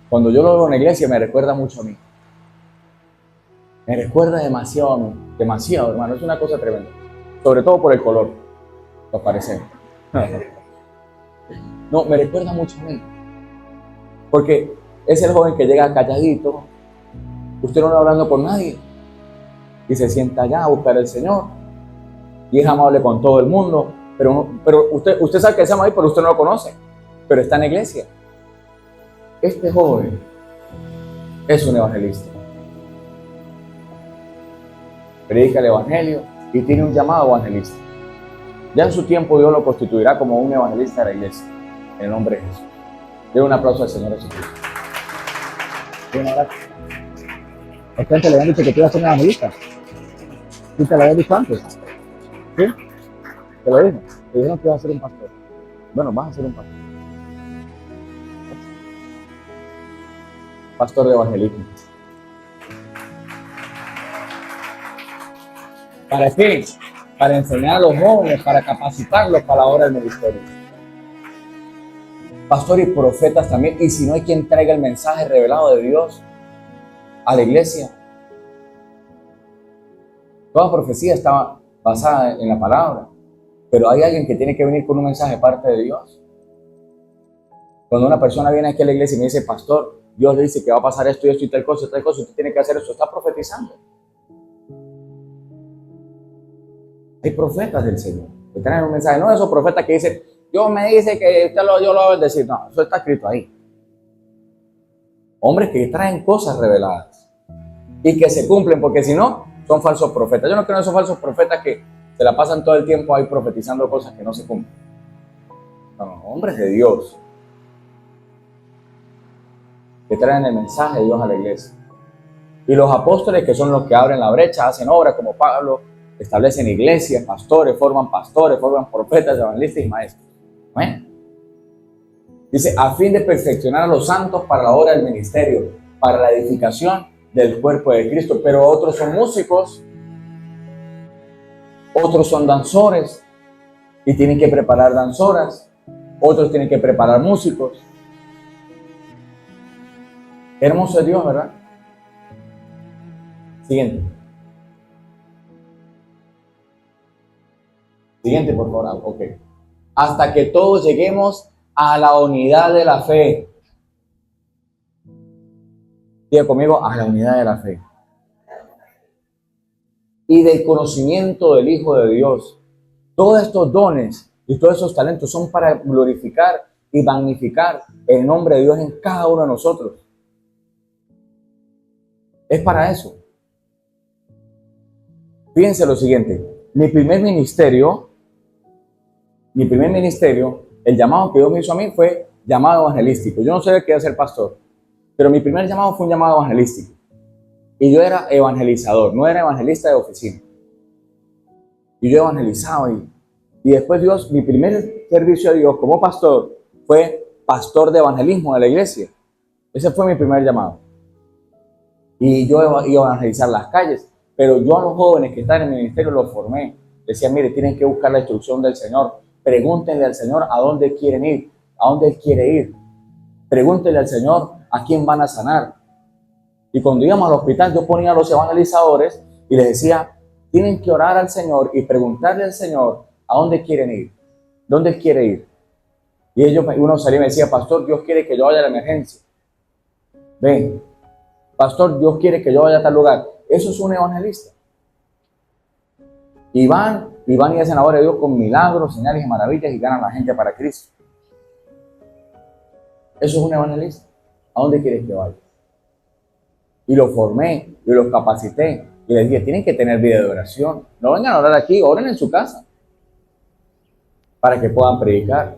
cuando yo lo veo en la iglesia, me recuerda mucho a mí. Me recuerda demasiado a mí. Demasiado, hermano. Es una cosa tremenda. Sobre todo por el color. ¿Os parece? No, me recuerda mucho a mí. Porque es el joven que llega calladito. Usted no está hablando con nadie. Y se sienta allá a buscar al Señor. Y es amable con todo el mundo. Pero usted sabe que se llama ahí, pero usted no lo conoce. Pero está en la iglesia. Este joven es un evangelista. Predica el evangelio y tiene un llamado evangelista. Ya en su tiempo Dios lo constituirá como un evangelista de la iglesia. En el nombre de Jesús. Den un aplauso al Señor Jesucristo. Es que antes le habían dicho que tú ibas a ser un evangelista. ¿Sí te lo habían dicho antes? ¿Sí? ¿Te lo dijo? Te dijeron que ibas a ser un pastor. Bueno, vas a ser un pastor. Pastor de evangelismo. ¿Para qué? Para enseñar a los jóvenes, para capacitarlos para la obra del ministerio. Pastor y profetas también. Y si no hay quien traiga el mensaje revelado de Dios a la iglesia. Toda profecía estaba basada en la palabra. Pero hay alguien que tiene que venir con un mensaje de parte de Dios. Cuando una persona viene aquí a la iglesia y me dice, pastor, Dios le dice que va a pasar esto y esto y tal cosa, usted tiene que hacer eso, está profetizando. Hay profetas del Señor que traen un mensaje, no esos profetas que dicen, Dios me dice que yo lo voy a decir, no, eso está escrito ahí. Hombres que traen cosas reveladas y que se cumplen, porque si no, son falsos profetas. Yo no creo en esos falsos profetas que se la pasan todo el tiempo ahí profetizando cosas que no se cumplen. No, hombres de Dios que traen el mensaje de Dios a la iglesia. Y los apóstoles, que son los que abren la brecha, hacen obras como Pablo, establecen iglesias, forman profetas, evangelistas y maestros. ¿Amén? Dice, a fin de perfeccionar a los santos para la obra del ministerio, para la edificación del cuerpo de Cristo. Pero otros son músicos, otros son danzores y tienen que preparar danzoras, otros tienen que preparar músicos. Hermoso es Dios, ¿verdad? Siguiente. Siguiente, por favor. Ok. Hasta que todos lleguemos a la unidad de la fe. Diga conmigo, a la unidad de la fe. Y del conocimiento del Hijo de Dios. Todos estos dones y todos esos talentos son para glorificar y magnificar el nombre de Dios en cada uno de nosotros. Es para eso. Fíjense lo siguiente. Mi primer ministerio, el llamado que Dios me hizo a mí fue llamado evangelístico. Yo no sabía que iba a ser pastor, pero mi primer llamado fue un llamado evangelístico. Y yo era evangelizador, no era evangelista de oficina. Y yo evangelizaba. Y después Dios, mi primer servicio a Dios como pastor fue pastor de evangelismo de la iglesia. Ese fue mi primer llamado. Y yo iba a evangelizar las calles. Pero yo a los jóvenes que están en el ministerio los formé. Decía, mire, tienen que buscar la instrucción del Señor. Pregúntenle al Señor a dónde quieren ir, a dónde Él quiere ir. Pregúntenle al Señor a quién van a sanar. Y cuando íbamos al hospital, yo ponía a los evangelizadores y les decía, tienen que orar al Señor y preguntarle al Señor a dónde quieren ir, dónde Él quiere ir. Y uno salía y me decía, pastor, Dios quiere que yo vaya a la emergencia. Ven, pastor, Dios quiere que yo vaya a tal lugar. Eso es un evangelista. Y van y hacen la obra de Dios con milagros, señales y maravillas y ganan a la gente para Cristo. Eso es un evangelista. ¿A dónde quieres que vaya? Y los formé, y los capacité. Y les dije, tienen que tener vida de oración. No vengan a orar aquí, oren en su casa. Para que puedan predicar.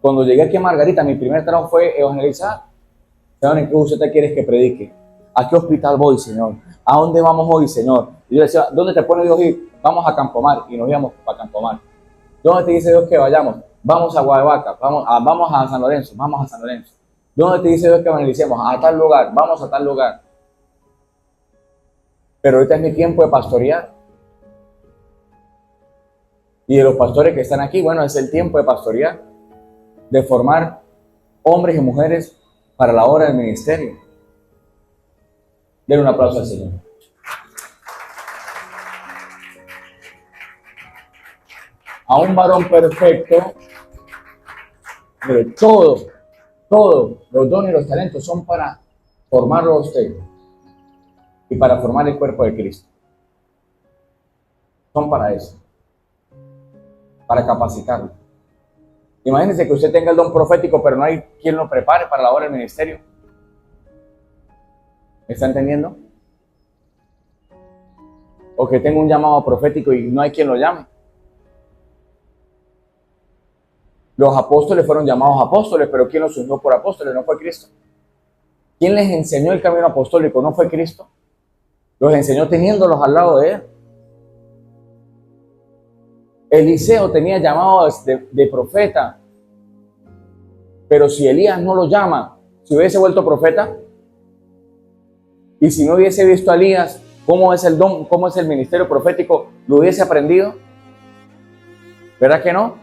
Cuando llegué aquí a Margarita, mi primer trabajo fue evangelizar. Señor, ¿en qué usted quiere que predique? ¿A qué hospital voy, Señor? ¿A dónde vamos hoy, Señor? Y yo decía, ¿dónde te pone Dios ir? Vamos a Campomar. Y nos íbamos para Campomar. ¿Dónde te dice Dios que vayamos? Vamos a Guadalajara, vamos a San Lorenzo, vamos a San Lorenzo. ¿Dónde te dice Dios que evangelicemos? A tal lugar, vamos a tal lugar. Pero ahorita es mi tiempo de pastorear. Y de los pastores que están aquí, bueno, es el tiempo de pastorear, de formar hombres y mujeres para la obra del ministerio. Denle un aplauso al Señor. A un varón perfecto, pero todos los dones y los talentos son para formarlo a usted y para formar el cuerpo de Cristo. Son para eso, para capacitarlo. Imagínense que usted tenga el don profético, pero no hay quien lo prepare para la obra del ministerio. ¿Me está entendiendo? O que tenga un llamado profético y no hay quien lo llame. Los apóstoles fueron llamados apóstoles, pero ¿quién los unió por apóstoles? No fue Cristo. ¿Quién les enseñó el camino apostólico? ¿No fue Cristo? Los enseñó teniéndolos al lado de él. Eliseo tenía llamado de profeta, pero si Elías no lo llama, ¿se hubiese vuelto profeta? Y si no hubiese visto a Elías, ¿cómo es el don, cómo es el ministerio profético? ¿Lo hubiese aprendido? ¿Verdad que no?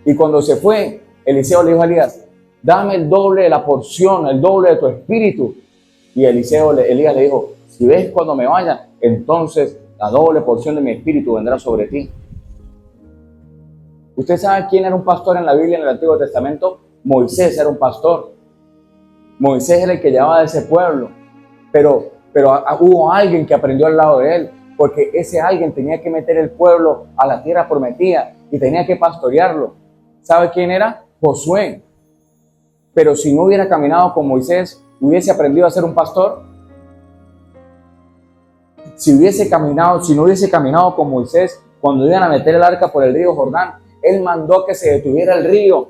Y cuando se fue, Eliseo le dijo a Elías, dame el doble de la porción, el doble de tu espíritu. Y Elías le dijo, si ves cuando me vaya, entonces la doble porción de mi espíritu vendrá sobre ti. ¿Usted sabe quién era un pastor en la Biblia en el Antiguo Testamento? Moisés era un pastor. Moisés era el que llevaba a ese pueblo. Pero hubo alguien que aprendió al lado de él, porque ese alguien tenía que meter el pueblo a la tierra prometida y tenía que pastorearlo. ¿Sabe quién era? Josué. Pero si no hubiera caminado con Moisés, ¿hubiese aprendido a ser un pastor? Si no hubiese caminado con Moisés cuando iban a meter el arca por el río Jordán, él mandó que se detuviera el río,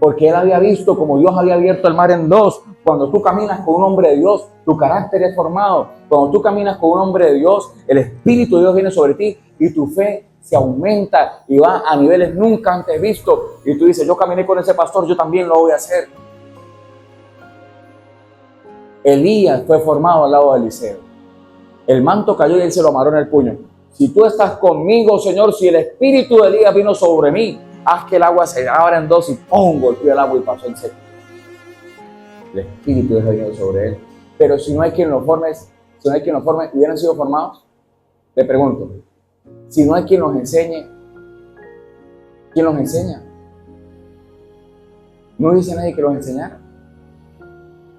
porque él había visto como Dios había abierto el mar en dos. Cuando tú caminas con un hombre de Dios, tu carácter es formado. Cuando tú caminas con un hombre de Dios, el Espíritu de Dios viene sobre ti y tu fe se aumenta y va a niveles nunca antes vistos. Y tú dices, yo caminé con ese pastor, yo también lo voy a hacer. Elías fue formado al lado de Eliseo. El manto cayó y él se lo amarró en el puño. Si tú estás conmigo, Señor, si el espíritu de Elías vino sobre mí, haz que el agua se abra en dos y ¡pum! Golpeó el agua y pasó en seco. El espíritu de Dios vino sobre él. Pero si no hay quien lo forme, ¿hubieran sido formados? Le pregunto, si no hay quien los enseñe, ¿quién los enseña? ¿No dice nadie que los enseñara?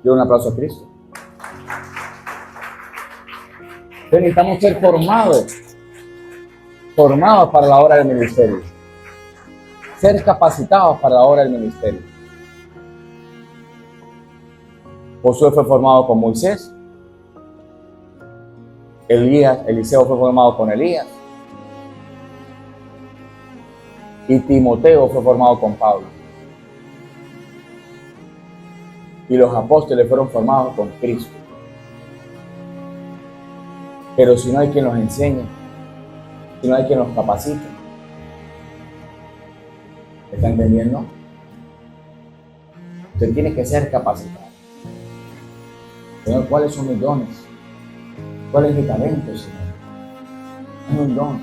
Yo un aplauso a Cristo. Entonces necesitamos ser formados para la obra del ministerio, ser capacitados para la obra del ministerio. Josué fue formado con Moisés, Eliseo fue formado con Elías, y Timoteo fue formado con Pablo. Y los apóstoles fueron formados con Cristo. Pero si no hay quien los enseñe, si no hay quien los capacite, ¿está entendiendo? Usted tiene que ser capacitado. Señor, ¿cuáles son mis dones? ¿Cuál es mi talento, Señor? Es un don.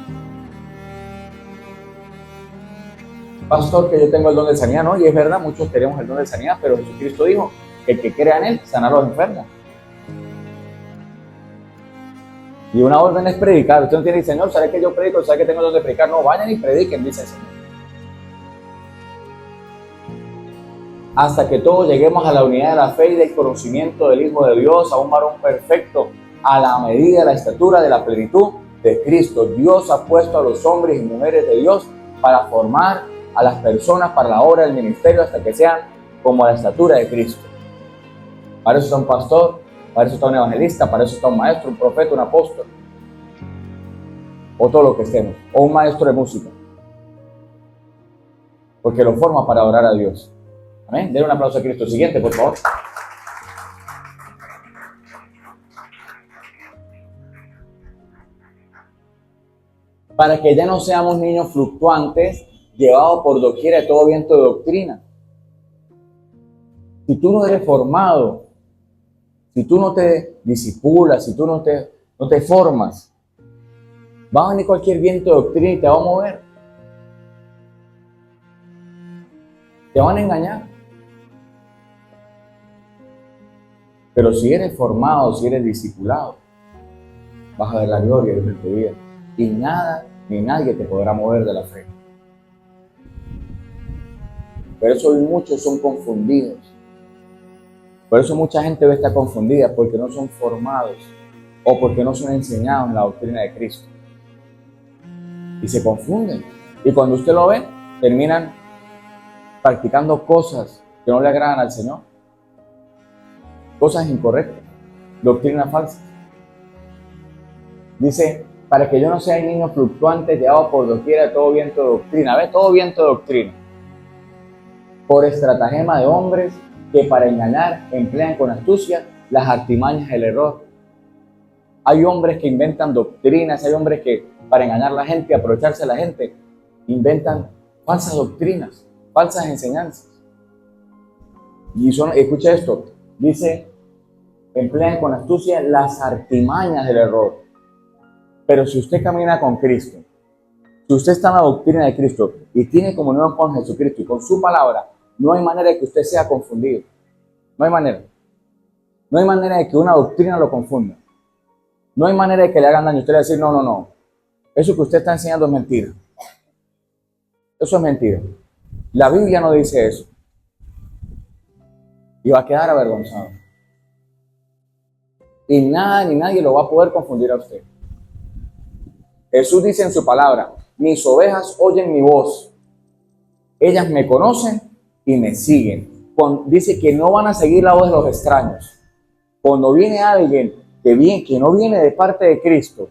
Pastor, que yo tengo el don de sanidad, ¿no? Y es verdad, muchos tenemos el don de sanidad, pero Jesucristo dijo, el que crea en él, sana a los enfermos. Y una orden es predicar. Usted no tiene que decir, Señor, ¿sabe que yo predico? ¿Sabe que tengo el don de predicar? No, vayan y prediquen, dice el Señor. Hasta que todos lleguemos a la unidad de la fe y del conocimiento del Hijo de Dios, a un varón perfecto, a la medida de la estatura de la plenitud de Cristo. Dios ha puesto a los hombres y mujeres de Dios para formar a las personas para la obra del ministerio hasta que sean como a la estatura de Cristo. Para eso está un pastor, para eso está un evangelista, para eso está un maestro, un profeta, un apóstol, o todo lo que estemos, o un maestro de música, porque lo forma para orar a Dios. Amén. Denle un aplauso a Cristo. Siguiente, por favor. Para que ya no seamos niños fluctuantes, llevados por doquiera de todo viento de doctrina. Si tú no eres formado, si tú no te disipulas, si tú no te formas, va a venir cualquier viento de doctrina y te va a mover. Te van a engañar. Pero si eres formado, si eres discipulado, vas a ver la gloria de Dios en tu vida. Y nada ni nadie te podrá mover de la fe. Por eso hoy muchos son confundidos. Por eso mucha gente hoy está confundida, porque no son formados o porque no son enseñados en la doctrina de Cristo. Y se confunden. Y cuando usted lo ve, terminan practicando cosas que no le agradan al Señor. Cosas incorrectas, doctrina falsa. Dice, para que yo no sea niño fluctuante llevado por doquiera de todo viento de doctrina. ¿Ve? Todo viento de doctrina. Por estratagema de hombres que para engañar emplean con astucia las artimañas del error. Hay hombres que inventan doctrinas, hay hombres que para engañar a la gente, aprovecharse de la gente, inventan falsas doctrinas, falsas enseñanzas. Y escucha esto, dice, emplean con astucia las artimañas del error. Pero si usted camina con Cristo, si usted está en la doctrina de Cristo y tiene comunión con Jesucristo y con su palabra, no hay manera de que usted sea confundido. No hay manera. No hay manera de que una doctrina lo confunda. No hay manera de que le hagan daño. Usted le va a decir, no, no, no. Eso que usted está enseñando es mentira. Eso es mentira. La Biblia no dice eso. Y va a quedar avergonzado. Y nada ni nadie lo va a poder confundir a usted. Jesús dice en su palabra, mis ovejas oyen mi voz. Ellas me conocen y me siguen. Dice que no van a seguir la voz de los extraños. Cuando viene alguien que no viene de parte de Cristo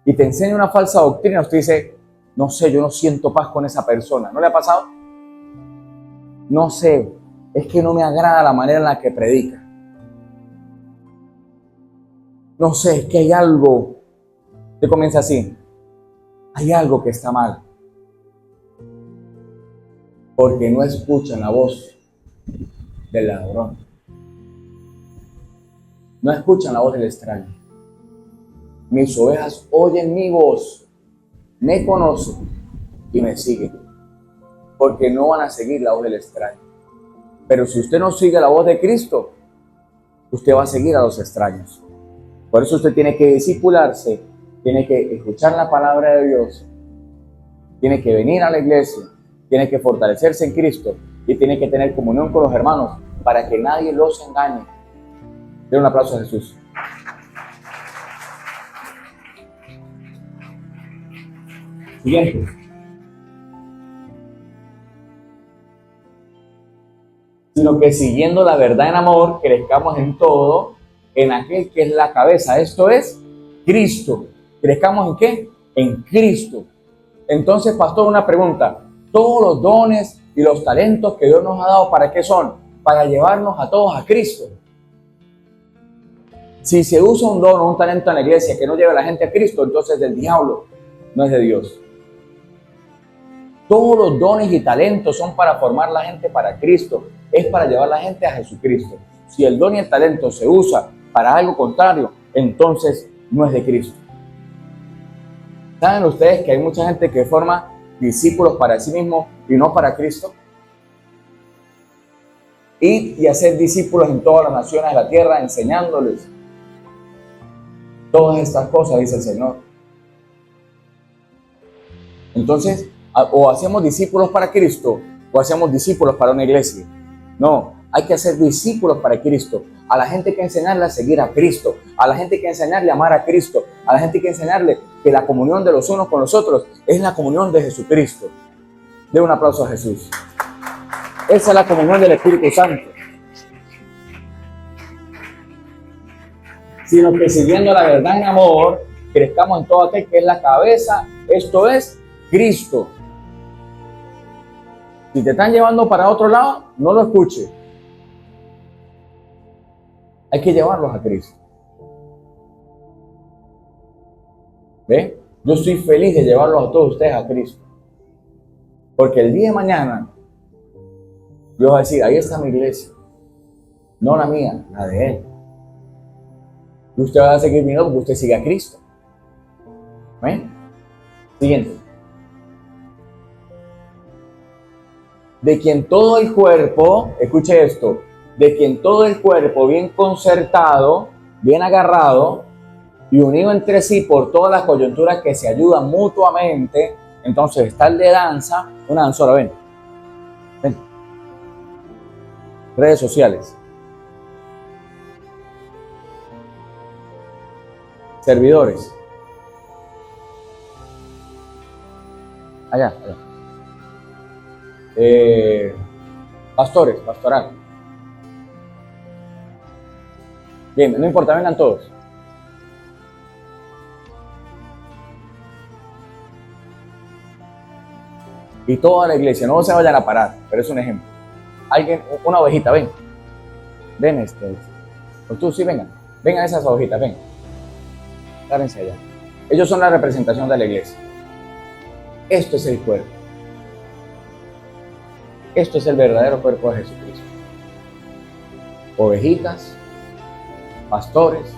y te enseña una falsa doctrina, usted dice, no sé, yo no siento paz con esa persona. ¿No le ha pasado? No sé, es que no me agrada la manera en la que predica. No sé, es que hay algo. Usted comienza así. Hay algo que está mal. Porque no escuchan la voz del ladrón. No escuchan la voz del extraño. Mis ovejas oyen mi voz, me conocen y me siguen. Porque no van a seguir la voz del extraño. Pero si usted no sigue la voz de Cristo, usted va a seguir a los extraños. Por eso usted tiene que discipularse, tiene que escuchar la palabra de Dios, tiene que venir a la iglesia, tiene que fortalecerse en Cristo y tiene que tener comunión con los hermanos para que nadie los engañe. Den un aplauso a Jesús. Siguiente. Sino que siguiendo la verdad en amor, crezcamos en todo, en aquel que es la cabeza. Esto es Cristo. ¿Crezcamos en qué? En Cristo. Entonces, pastor, una pregunta. Todos los dones y los talentos que Dios nos ha dado, ¿para qué son? Para llevarnos a todos a Cristo. Si se usa un don o un talento en la iglesia que no lleva a la gente a Cristo, entonces es del diablo, no es de Dios. Todos los dones y talentos son para formar la gente para Cristo, es para llevar a la gente a Jesucristo. Si el don y el talento se usa para algo contrario, entonces no es de Cristo. ¿Saben ustedes que hay mucha gente que forma discípulos para sí mismo y no para Cristo? Ir y hacer discípulos en todas las naciones de la tierra, enseñándoles todas estas cosas, dice el Señor. Entonces, o hacemos discípulos para Cristo o hacemos discípulos para una iglesia. No, hay que hacer discípulos para Cristo. A la gente hay que enseñarle a seguir a Cristo. A la gente hay que enseñarle a amar a Cristo. A la gente hay que enseñarle que la comunión de los unos con los otros es la comunión de Jesucristo. De un aplauso a Jesús. Esa es la comunión del Espíritu Santo. Sino que siguiendo la verdad en amor, crezcamos en todo aquel que es la cabeza, esto es Cristo. Si te están llevando para otro lado, no lo escuches. Hay que llevarlos a Cristo. ¿Ve? Yo estoy feliz de llevarlos a todos ustedes a Cristo. Porque el día de mañana, Dios va a decir, ahí está mi iglesia. No la mía, la de Él. Y usted va a seguir viniendo porque usted sigue a Cristo. ¿Ven? Siguiente. De quien todo el cuerpo, escuche esto, de quien todo el cuerpo bien concertado, bien agarrado y unido entre sí por todas las coyunturas que se ayudan mutuamente, entonces está el de danza, una danzora, ven. Redes sociales. Servidores. Allá. Pastores, pastoral. Bien, no importa, vengan todos. Y toda la iglesia, no se vayan a parar, pero es un ejemplo. Alguien, una ovejita, ven. Ven pues tú sí, vengan. Vengan esas ovejitas, ven. Párense allá. Ellos son la representación de la iglesia. Esto es el cuerpo. Esto es el verdadero cuerpo de Jesucristo. Ovejitas, pastores,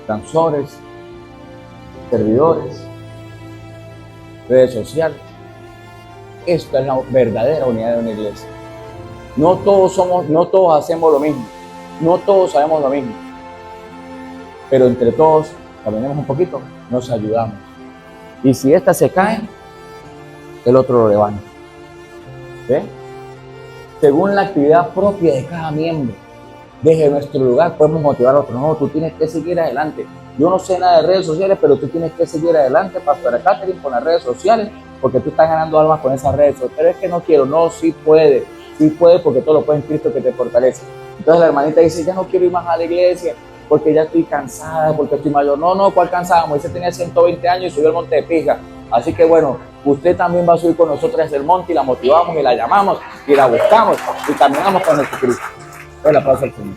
danzores, servidores, redes sociales. Esto es la verdadera unidad de una iglesia. No todos hacemos lo mismo, no todos sabemos lo mismo, pero entre todos, caminemos un poquito, nos ayudamos. Y si esta se cae, el otro lo levanta. ¿Ve? Según la actividad propia de cada miembro, desde nuestro lugar podemos motivar a otros. No, tú tienes que seguir adelante. Yo no sé nada de redes sociales, pero tú tienes que seguir adelante, Pastora Catherine, con las redes sociales, porque tú estás ganando almas con esas redes sociales. Pero es que no quiero, no, sí puede, porque todo lo puede en Cristo que te fortalece. Entonces la hermanita dice, ya no quiero ir más a la iglesia, porque ya estoy cansada, porque estoy mayor. No, ¿cuál cansada? Moisés tenía 120 años y subió al monte de Pisga. Así que bueno, usted también va a subir con nosotros desde el monte y la motivamos y la llamamos y la buscamos y caminamos con Jesucristo. El aplauso al Señor.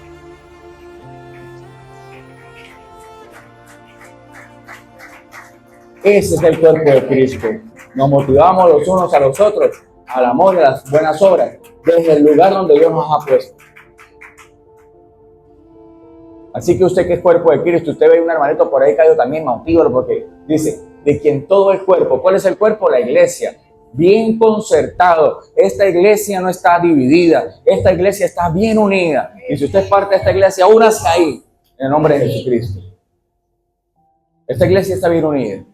Ese es el cuerpo de Cristo. Nos motivamos los unos a los otros al amor y a las buenas obras desde el lugar donde Dios nos ha puesto. Así que usted que es cuerpo de Cristo, usted ve un hermanito por ahí caído también, motívalo, porque dice, de quien todo es cuerpo. ¿Cuál es el cuerpo? La iglesia. Bien concertado. Esta iglesia no está dividida. Esta iglesia está bien unida. Y si usted es parte de esta iglesia, únase ahí, en el nombre de Jesucristo. Esta iglesia está bien unida.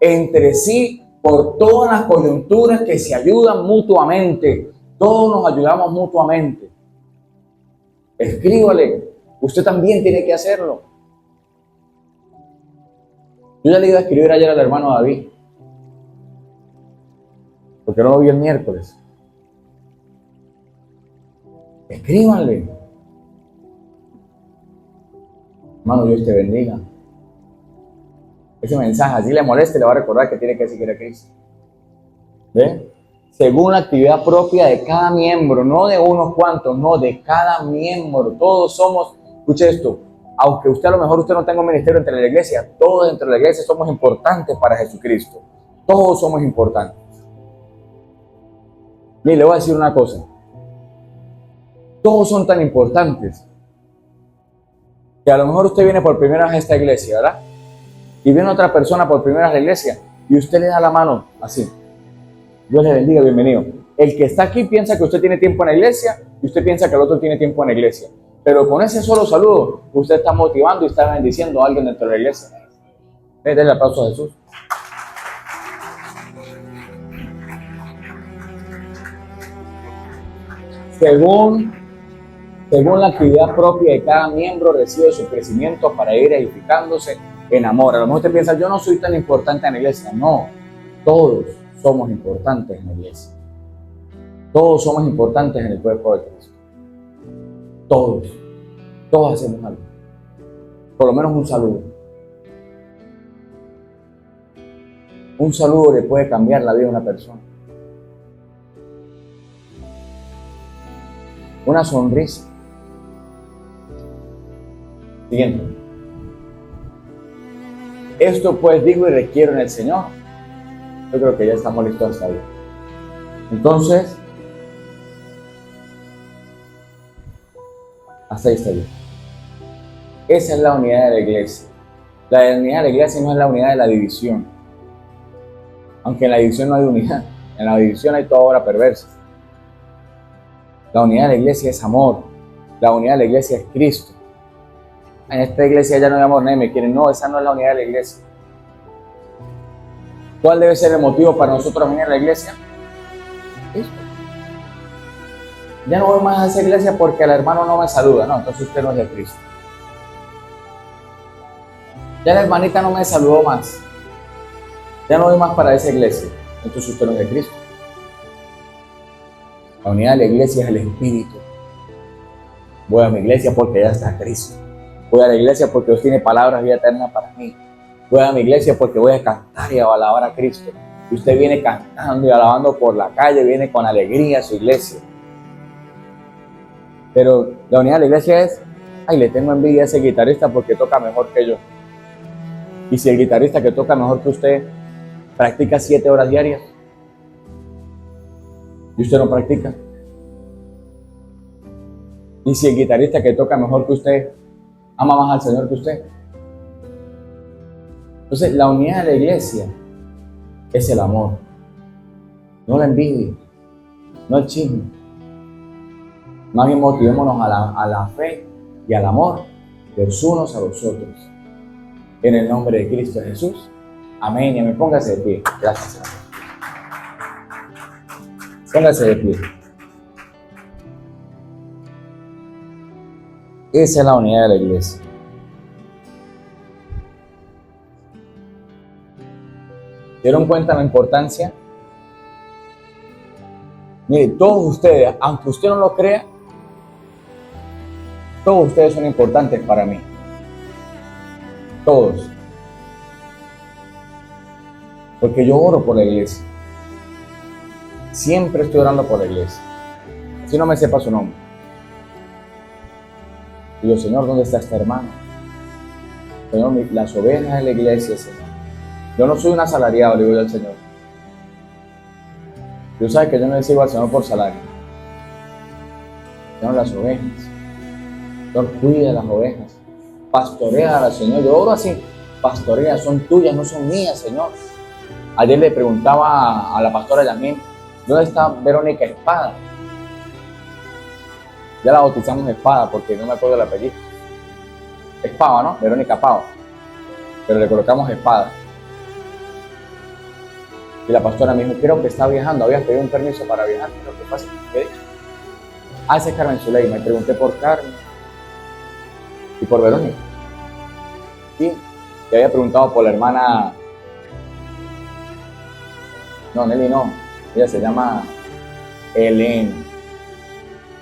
Entre sí, por todas las coyunturas que se ayudan mutuamente. Todos nos ayudamos mutuamente. Escríbale. Usted también tiene que hacerlo. Yo ya le iba a escribir ayer al hermano David, porque no lo vi el miércoles. Escríbanle. Hermano, Dios te bendiga. Ese mensaje, así le moleste, le va a recordar que tiene que seguir a Cristo. ¿Ve? Según la actividad propia de cada miembro, no de unos cuantos, no, de cada miembro. Todos somos, escuche esto, aunque usted a lo mejor usted no tenga un ministerio entre la iglesia, todos dentro de la iglesia somos importantes para Jesucristo. Todos somos importantes. Mire, le voy a decir una cosa. Todos son tan importantes que a lo mejor usted viene por primera vez a esta iglesia, ¿verdad? Y viene otra persona por primera vez a la iglesia y usted le da la mano así. Dios le bendiga, bienvenido. El que está aquí piensa que usted tiene tiempo en la iglesia y usted piensa que el otro tiene tiempo en la iglesia. Pero con ese solo saludo, usted está motivando y está bendiciendo a alguien dentro de la iglesia. Denle el aplauso a Jesús. Según la actividad propia de cada miembro, recibe su crecimiento para ir edificándose en amor. A lo mejor usted piensa, yo no soy tan importante en la iglesia. No, todos somos importantes en la iglesia. Todos somos importantes en el cuerpo de Cristo. Todos hacemos algo. Por lo menos un saludo. Un saludo le puede cambiar la vida a una persona. Una sonrisa. Siguiente. Esto pues digo y requiero en el Señor. Yo creo que ya estamos listos hasta ahí. Entonces, hasta ahí está bien. Esa es la unidad de la iglesia. La unidad de la iglesia no es la unidad de la división. Aunque en la división no hay unidad. En la división hay toda obra perversa. La unidad de la iglesia es amor. La unidad de la iglesia es Cristo. En esta iglesia ya no hay amor, nadie me quiere. No, esa no es la unidad de la iglesia. ¿Cuál debe ser el motivo para nosotros venir a la iglesia? Esto. Ya no voy más a esa iglesia porque el hermano no me saluda. No, entonces usted no es de Cristo. Ya la hermanita no me saludó más. Ya no voy más para esa iglesia. Entonces usted no es de Cristo. La unidad de la iglesia es el Espíritu. Voy a mi iglesia porque ya está Cristo. Voy a la iglesia porque Dios tiene palabras de vida eterna para mí. Voy a mi iglesia porque voy a cantar y a alabar a Cristo. Y usted viene cantando y alabando por la calle, viene con alegría a su iglesia. Pero la unidad de la iglesia es, ay, le tengo envidia a ese guitarrista porque toca mejor que yo. Y si el guitarrista que toca mejor que usted practica 7 horas diarias y usted no practica. Y si el guitarrista que toca mejor que usted ama más al Señor que usted. Entonces, la unidad de la iglesia es el amor, no la envidia, no el chisme. Más bien motivémonos a la fe y al amor de los unos a los otros. En el nombre de Cristo Jesús. Amén y amén. Póngase de pie. Gracias, Señor. Póngase de pie. Esa es la unidad de la iglesia. ¿Dieron cuenta la importancia? Mire, todos ustedes, aunque usted no lo crea, todos ustedes son importantes para mí. Todos. Porque yo oro por la iglesia. Siempre estoy orando por la iglesia. Si no me sepa su nombre. Digo, Señor, ¿dónde está este hermano? Señor, las ovejas de la iglesia, Señor. Yo no soy un asalariado, le digo yo al Señor. Dios sabe que yo no le sirvo al Señor por salario. Señor, las ovejas. Señor, cuida las ovejas. Pastorea al Señor. Yo oro así. Pastorea, son tuyas, no son mías, Señor. Ayer le preguntaba a la pastora Yamín, ¿dónde está Verónica Espada? Ya la bautizamos Espada porque no me acuerdo del apellido. Es Pava, ¿no? Verónica Pava. Pero le colocamos Espada. Y la pastora me dijo, creo que está viajando, había pedido un permiso para viajar. Lo que pasa es que, ese es Carmen Zuley. Me pregunté por Carmen y por Verónica. Sí, y había preguntado por la hermana. No, Nelly no. Ella se llama Elena.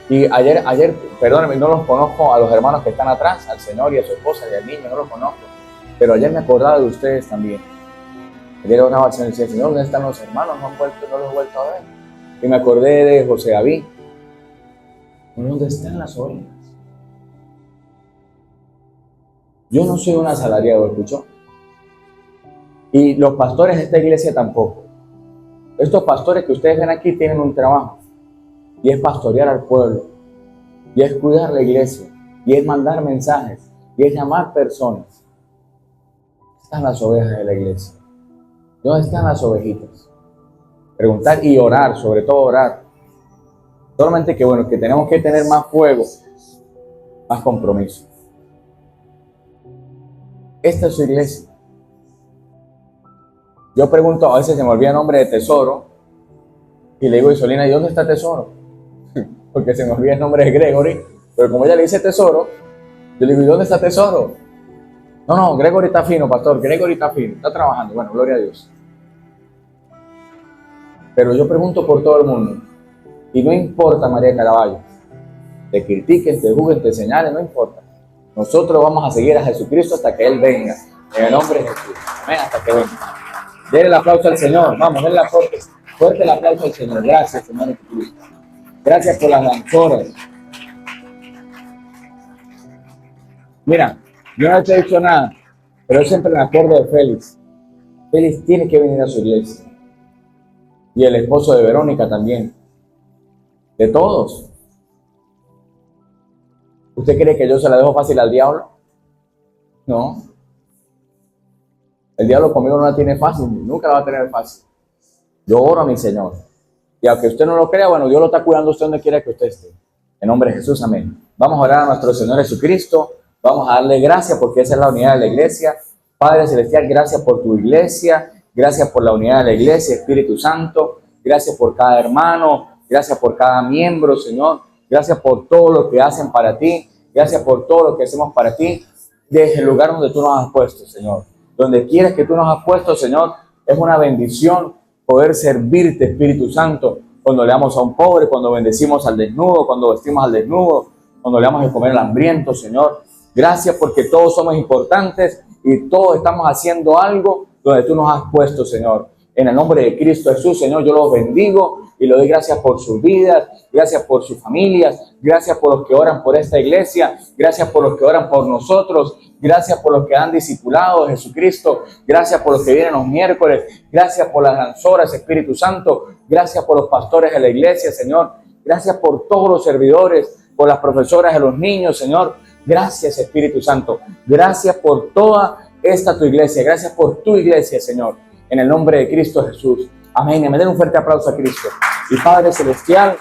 Y ayer, perdónenme, no los conozco a los hermanos que están atrás, al Señor y a su esposa y al niño, no los conozco. Pero ayer me acordaba de ustedes también. Ayer oraba al Señor y decía, Señor, ¿dónde están los hermanos? No los he vuelto a ver. Y me acordé de José David. ¿Dónde están las ovejas? Yo no soy un asalariado, ¿escuchó? Y los pastores de esta iglesia tampoco. Estos pastores que ustedes ven aquí tienen un trabajo. Y es pastorear al pueblo. Y es cuidar la iglesia. Y es mandar mensajes. Y es llamar personas. Están las ovejas de la iglesia. ¿Dónde están las ovejitas? Preguntar y orar, sobre todo orar. Solamente que bueno, que tenemos que tener más fuego, más compromiso. Esta es su iglesia. Yo pregunto, a veces se me olvida el nombre de Tesoro, y le digo a Isolina, ¿y dónde está Tesoro? Porque se me olvida el nombre de Gregory, pero como ella le dice Tesoro, yo le digo, ¿y dónde está Tesoro? No, Gregory está fino, pastor, Gregory está fino, está trabajando, bueno, gloria a Dios. Pero yo pregunto por todo el mundo, y no importa, María Caraballo, te critiquen, te juzguen, te señalen, no importa. Nosotros vamos a seguir a Jesucristo hasta que Él venga, en el nombre de Jesús. Amén, hasta que venga. Denle el aplauso al Señor, vamos, denle fuerte el aplauso al Señor. Gracias, Señor Jesucristo. Gracias por las danzoras. Mira, yo no te he dicho nada, pero yo siempre me acuerdo de Félix. Félix tiene que venir a su iglesia. Y el esposo de Verónica también. De todos. ¿Usted cree que yo se la dejo fácil al diablo? No. El diablo conmigo no la tiene fácil, nunca la va a tener fácil. Yo oro a mi Señor. Y aunque usted no lo crea, bueno, Dios lo está cuidando a usted donde quiera que usted esté. En nombre de Jesús, amén. Vamos a orar a nuestro Señor Jesucristo. Vamos a darle gracias porque esa es la unidad de la iglesia. Padre Celestial, gracias por tu iglesia. Gracias por la unidad de la iglesia, Espíritu Santo. Gracias por cada hermano. Gracias por cada miembro, Señor. Gracias por todo lo que hacen para ti. Gracias por todo lo que hacemos para ti. Desde el lugar donde tú nos has puesto, Señor. Donde quieras que tú nos has puesto, Señor, es una bendición poder servirte, Espíritu Santo. Cuando le damos a un pobre, cuando bendecimos al desnudo, cuando vestimos al desnudo, cuando le damos de comer al hambriento, Señor. Gracias porque todos somos importantes y todos estamos haciendo algo donde tú nos has puesto, Señor. En el nombre de Cristo Jesús, Señor, yo los bendigo y le doy gracias por sus vidas, gracias por sus familias, gracias por los que oran por esta iglesia, gracias por los que oran por nosotros, gracias por los que han discipulado a Jesucristo, gracias por los que vienen los miércoles, gracias por las danzoras, Espíritu Santo, gracias por los pastores de la iglesia, Señor, gracias por todos los servidores, por las profesoras de los niños, Señor, gracias Espíritu Santo, gracias por toda esta tu iglesia, gracias por tu iglesia, Señor. En el nombre de Cristo Jesús. Amén. Y me den un fuerte aplauso a Cristo. Y Padre Celestial,